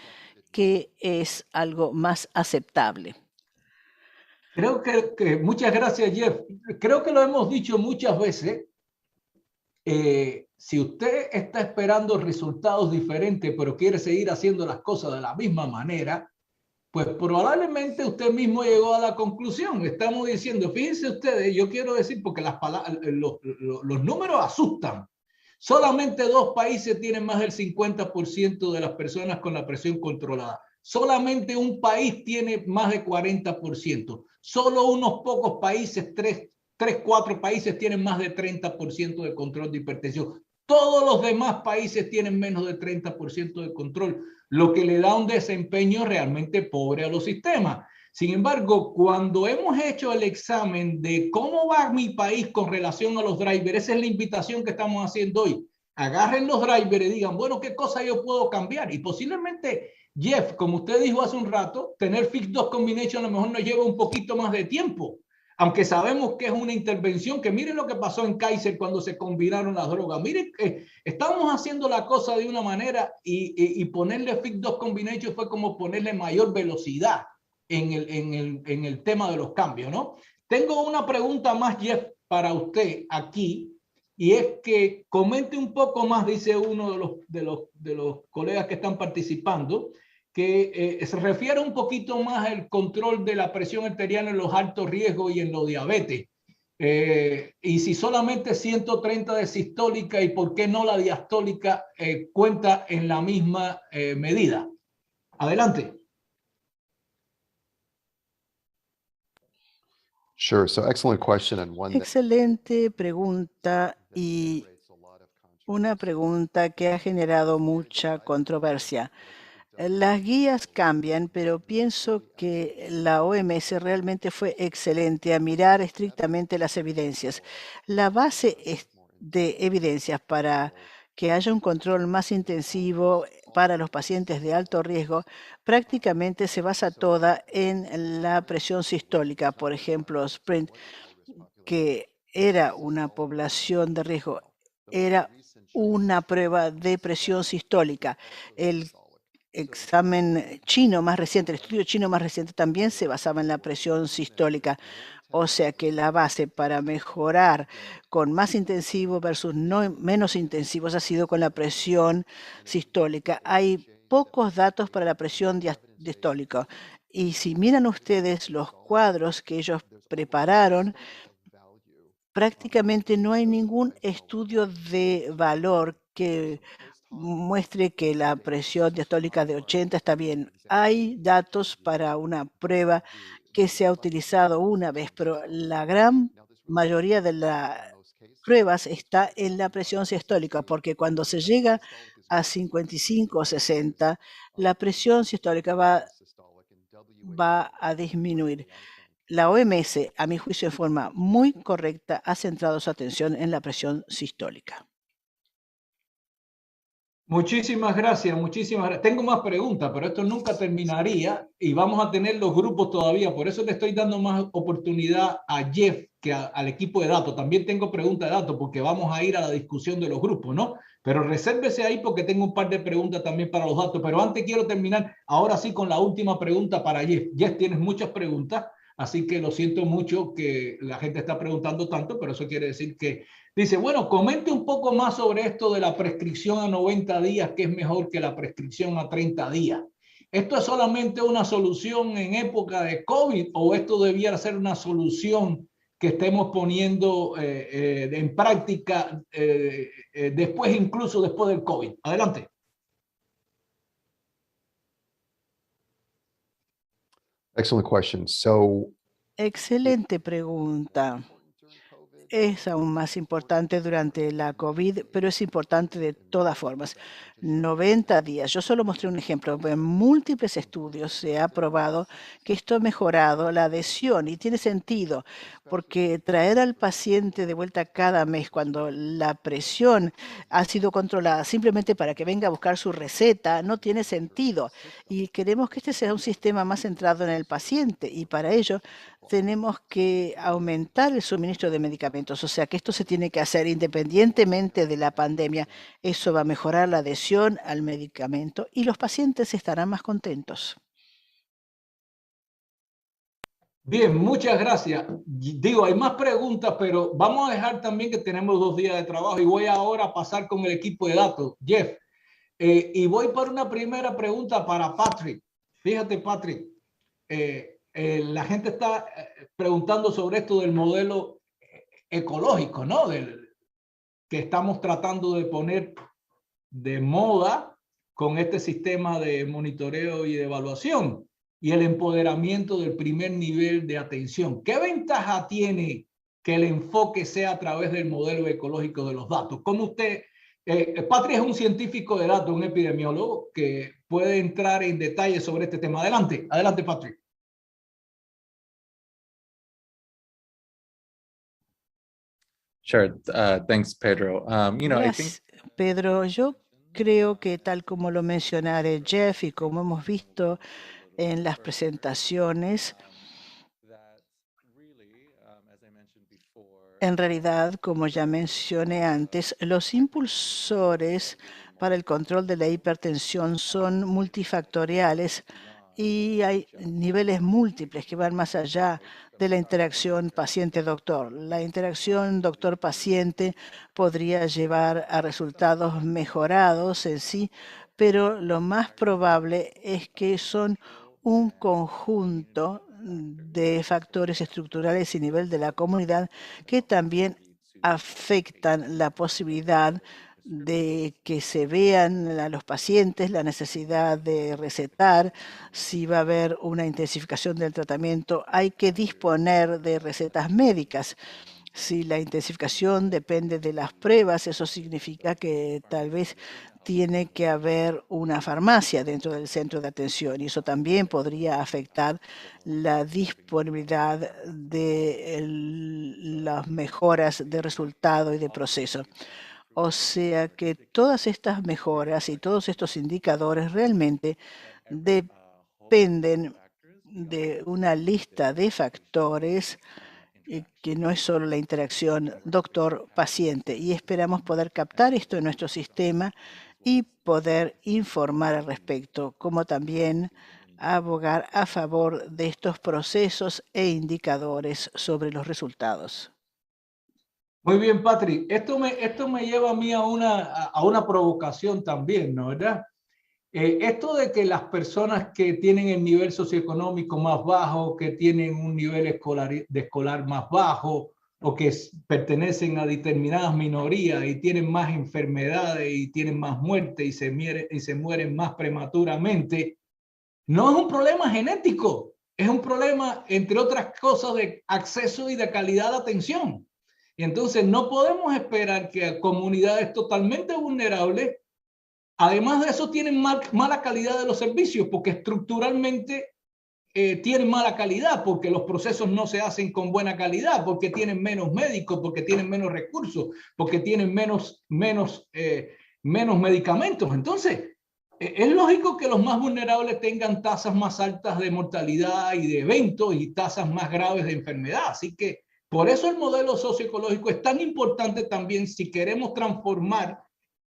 que es algo más aceptable. Creo que muchas gracias, Jeff. Creo que lo hemos dicho muchas veces. Si usted está esperando resultados diferentes, pero quiere seguir haciendo las cosas de la misma manera, pues probablemente usted mismo llegó a la conclusión. Estamos diciendo, fíjense ustedes, yo quiero decir, porque los números asustan. Solamente 2 países tienen más del 50% de las personas con la presión controlada. Solamente un país tiene más de 40%. Solo unos pocos países, 4 países tienen más de 30% de control de hipertensión. Todos los demás países tienen menos de 30% de control, lo que le da un desempeño realmente pobre a los sistemas. Sin embargo, cuando hemos hecho el examen de cómo va mi país con relación a los drivers, esa es la invitación que estamos haciendo hoy. Agarren los drivers y digan, bueno, ¿qué cosa yo puedo cambiar? Y posiblemente, Jeff, como usted dijo hace un rato, tener Fix 2 Combination a lo mejor nos lleva un poquito más de tiempo, aunque sabemos que es una intervención, que miren lo que pasó en Kaiser cuando se combinaron las drogas. Miren, estamos haciendo la cosa de una manera y ponerle Fix 2 Combination fue como ponerle mayor velocidad en el tema de los cambios, ¿no? Tengo una pregunta más, Jeff, para usted aquí, y es que comente un poco más, dice uno de los colegas que están participando, que se refiere un poquito más al control de la presión arterial en los altos riesgos y en los diabetes. Y si solamente 130 de sistólica y por qué no la diastólica cuenta en la misma medida. Adelante. Sure. So excellent question and one that Excelente pregunta y una pregunta que ha generado mucha controversia. Las guías cambian, pero pienso que la OMS realmente fue excelente a mirar estrictamente las evidencias. La base de evidencias para que haya un control más intensivo para los pacientes de alto riesgo prácticamente se basa toda en la presión sistólica. Por ejemplo, SPRINT, que era una población de riesgo, era una prueba de presión sistólica. El examen chino más reciente, el estudio chino más reciente también se basaba en la presión sistólica. O sea que la base para mejorar con más intensivo versus menos intensivos ha sido con la presión sistólica. Hay pocos datos para la presión diastólica. Y si miran ustedes los cuadros que ellos prepararon, prácticamente no hay ningún estudio de valor que muestre que la presión diastólica de 80 está bien. Hay datos para una prueba que se ha utilizado una vez, pero la gran mayoría de las pruebas está en la presión sistólica, porque cuando se llega a 55 o 60, la presión sistólica va a disminuir. La OMS, a mi juicio, de forma muy correcta, ha centrado su atención en la presión sistólica. Muchísimas gracias, muchísimas gracias. Tengo más preguntas, pero esto nunca terminaría y vamos a tener los grupos todavía. Por eso le estoy dando más oportunidad a Jeff que al equipo de datos. También tengo preguntas de datos porque vamos a ir a la discusión de los grupos, ¿no? Pero resérvese ahí porque tengo un par de preguntas también para los datos. Pero antes quiero terminar ahora sí con la última pregunta para Jeff. Jeff, tienes muchas preguntas, así que lo siento mucho que la gente está preguntando tanto, pero eso quiere decir que dice, bueno, comente un poco más sobre esto de la prescripción a 90 días, que es mejor que la prescripción a 30 días. ¿Esto es solamente una solución en época de COVID o esto debiera ser una solución que estemos poniendo en práctica después, incluso después del COVID? Adelante. excellent question. So Excelente pregunta. es aún más importante durante la COVID, pero es importante de todas formas. 90 días. Yo solo mostré un ejemplo. En múltiples estudios se ha probado que esto ha mejorado la adhesión y tiene sentido, porque traer al paciente de vuelta cada mes cuando la presión ha sido controlada simplemente para que venga a buscar su receta no tiene sentido. Y queremos que este sea un sistema más centrado en el paciente y para ello tenemos que aumentar el suministro de medicamentos. O sea que esto se tiene que hacer independientemente de la pandemia. Eso va a mejorar la adhesión al medicamento y los pacientes estarán más contentos. Bien, muchas gracias. Digo, hay más preguntas, pero vamos a dejar también que tenemos 2 días de trabajo y voy ahora a pasar con el equipo de datos. Jeff, y voy para una primera pregunta para Patrick. Fíjate, Patrick, la gente está preguntando sobre esto del modelo ecológico, ¿no? Que estamos tratando de poner de moda con este sistema de monitoreo y de evaluación y el empoderamiento del primer nivel de atención. ¿Qué ventaja tiene que el enfoque sea a través del modelo ecológico de los datos? ¿Cómo usted, Patrick es un científico de datos, un epidemiólogo que puede entrar en detalle sobre este tema? Adelante, adelante, Patrick. Sure. Thanks, Pedro. I think Pedro, yo creo que tal como lo mencionaré Jeff y como hemos visto en las presentaciones, en realidad, como ya mencioné antes, los impulsores para el control de la hipertensión son multifactoriales y hay niveles múltiples que van más allá de la interacción paciente-doctor. La interacción doctor-paciente podría llevar a resultados mejorados en sí, pero lo más probable es que son un conjunto de factores estructurales y nivel de la comunidad que también afectan la posibilidad de que se vean a los pacientes la necesidad de recetar, si va a haber una intensificación del tratamiento, hay que disponer de recetas médicas. Si la intensificación depende de las pruebas, eso significa que tal vez tiene que haber una farmacia dentro del centro de atención y eso también podría afectar la disponibilidad de las mejoras de resultado y de proceso. O sea que todas estas mejoras y todos estos indicadores realmente dependen de una lista de factores que no es solo la interacción doctor-paciente. Y esperamos poder captar esto en nuestro sistema y poder informar al respecto, como también abogar a favor de estos procesos e indicadores sobre los resultados. Muy bien, Patrick. Esto me lleva a mí a una provocación también, ¿no? ¿Verdad? Esto de que las personas que tienen el nivel socioeconómico más bajo, que tienen un nivel escolar más bajo o que pertenecen a determinadas minorías y tienen más enfermedades y tienen más muerte y se mueren más prematuramente, no es un problema genético, es un problema, entre otras cosas, de acceso y de calidad de atención. Y entonces no podemos esperar que comunidades totalmente vulnerables, además de eso, tienen mala calidad de los servicios, porque estructuralmente tienen mala calidad, porque los procesos no se hacen con buena calidad, porque tienen menos médicos, porque tienen menos recursos, porque tienen menos medicamentos. Entonces, es lógico que los más vulnerables tengan tasas más altas de mortalidad y de eventos y tasas más graves de enfermedad. Así que por eso el modelo socioecológico es tan importante también si queremos transformar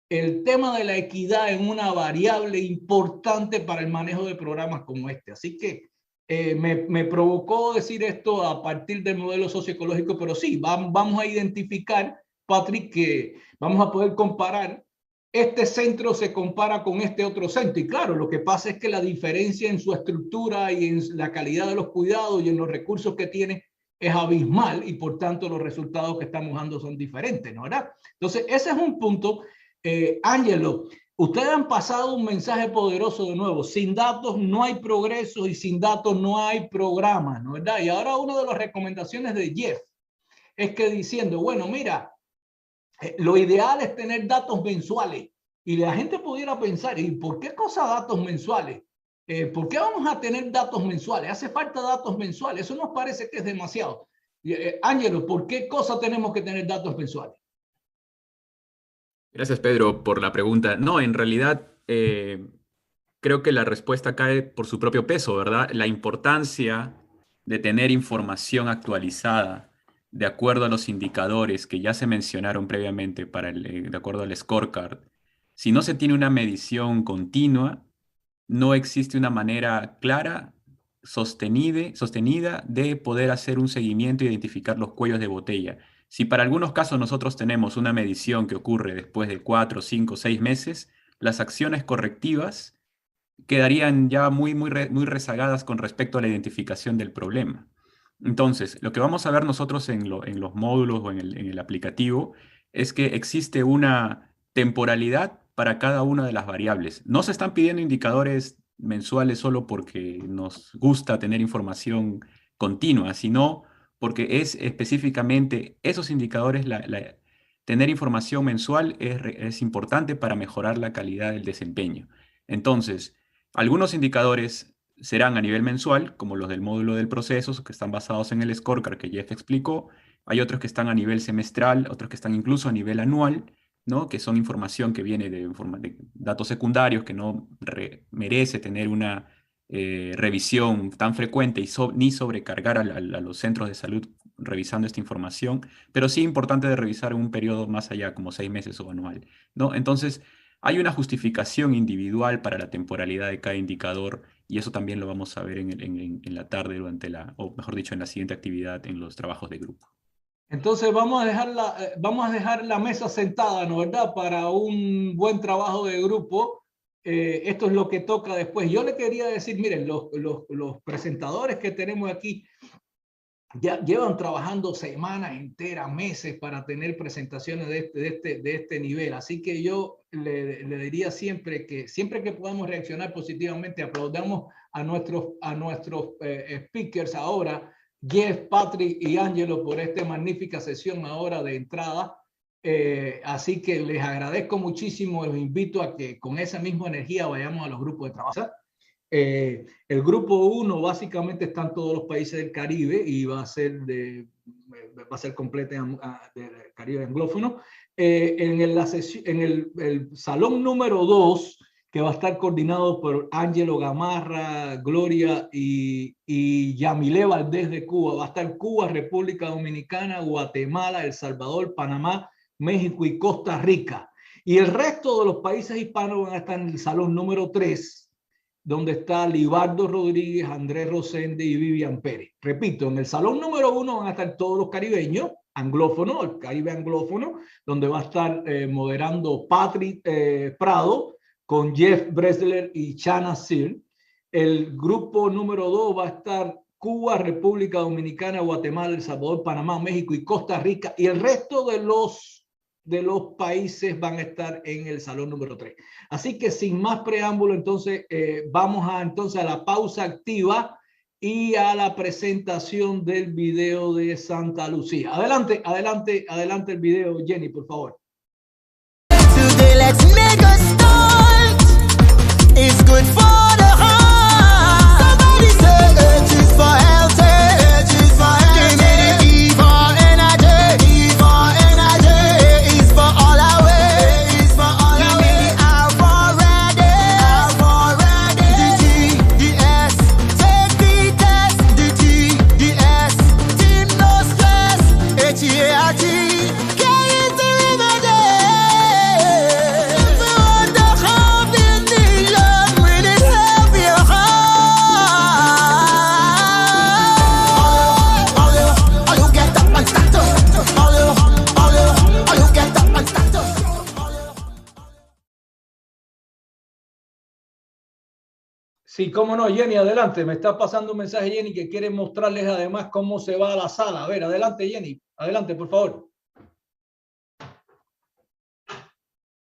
el tema de la equidad en una variable importante para el manejo de programas como este. Así que me provocó decir esto a partir del modelo socioecológico, pero sí, vamos a identificar, Patrick, que vamos a poder comparar. Este centro se compara con este otro centro y claro, lo que pasa es que la diferencia en su estructura y en la calidad de los cuidados y en los recursos que tiene es abismal y por tanto los resultados que estamos dando son diferentes, ¿no? ¿Verdad? Entonces, ese es un punto. Ángelo, ustedes han pasado un mensaje poderoso de nuevo. Sin datos no hay progreso y sin datos no hay programa, ¿no? ¿Verdad? Y ahora una de las recomendaciones de Jeff es que diciendo, bueno, mira, lo ideal es tener datos mensuales. Y la gente pudiera pensar, ¿y por qué cosa datos mensuales? ¿Por qué vamos a tener datos mensuales? Hace falta datos mensuales. Eso nos parece que es demasiado. Ángelo, ¿por qué cosa tenemos que tener datos mensuales? Gracias, Pedro, por la pregunta. No, en realidad creo que la respuesta cae por su propio peso, ¿verdad? La importancia de tener información actualizada de acuerdo a los indicadores que ya se mencionaron previamente de acuerdo al scorecard. Si no se tiene una medición continua, no existe una manera clara, sostenida de poder hacer un seguimiento e identificar los cuellos de botella. Si para algunos casos nosotros tenemos una medición que ocurre después de 4, 5, 6 meses, las acciones correctivas quedarían ya muy rezagadas con respecto a la identificación del problema. Entonces, lo que vamos a ver nosotros en los módulos o en el aplicativo es que existe una temporalidad para cada una de las variables. No se están pidiendo indicadores mensuales solo porque nos gusta tener información continua, sino porque es específicamente esos indicadores, tener información mensual es importante para mejorar la calidad del desempeño. Entonces, algunos indicadores serán a nivel mensual, como los del módulo del proceso, que están basados en el scorecard que Jeff explicó. Hay otros que están a nivel semestral, otros que están incluso a nivel anual, ¿no? Que son información que viene de datos secundarios que no merece tener una revisión tan frecuente y ni sobrecargar a los centros de salud revisando esta información, pero sí importante de revisar en un periodo más allá, como 6 meses o anual, ¿no? Entonces, hay una justificación individual para la temporalidad de cada indicador y eso también lo vamos a ver en la tarde o mejor dicho, en la siguiente actividad en los trabajos de grupo. Entonces vamos a dejar la mesa sentada, ¿no verdad? Para un buen trabajo de grupo. Esto es lo que toca después. Yo le quería decir, miren, los presentadores que tenemos aquí ya llevan trabajando semanas enteras, meses para tener presentaciones de este nivel. Así que yo le diría siempre que podamos reaccionar positivamente, aplaudamos a nuestros speakers ahora, Jeff, Patrick y Angelo, por esta magnífica sesión ahora de entrada. Así que les agradezco muchísimo, los invito a que con esa misma energía vayamos a los grupos de trabajo. El grupo 1 básicamente están todos los países del Caribe y va a ser completo del Caribe anglófono. En el salón número 2, que va a estar coordinado por Ángelo Gamarra, Gloria y Yamile Valdés de Cuba. Va a estar Cuba, República Dominicana, Guatemala, El Salvador, Panamá, México y Costa Rica. Y el resto de los países hispanos van a estar en el salón número 3, donde está Libardo Rodríguez, Andrés Rosende y Vivian Pérez. Repito, en el salón número 1 van a estar todos los caribeños, anglófonos, el Caribe anglófono, donde va a estar moderando Patrick Prado, con Jeff Bressler y Chana Sir. El grupo número 2 va a estar Cuba, República Dominicana, Guatemala, El Salvador, Panamá, México y Costa Rica. Y el resto de los países van a estar en el salón número 3. Así que sin más preámbulo, entonces vamos a la pausa activa y a la presentación del video de Santa Lucía. Adelante el video, Jenny, por favor. Today let's make a start. It's good for the heart. Somebody say it is for health, it is for health. Give me the E for energy, E for energy. It's for all our way, it's for all our way. Give me the R for ready, R for ready. The G, the S, take the test. The T, the S, team no stress. H-E-A-T. Sí, cómo no, Jenny, adelante. Me está pasando un mensaje, Jenny, que quiere mostrarles además cómo se va a la sala. A ver, adelante, Jenny. Adelante, por favor.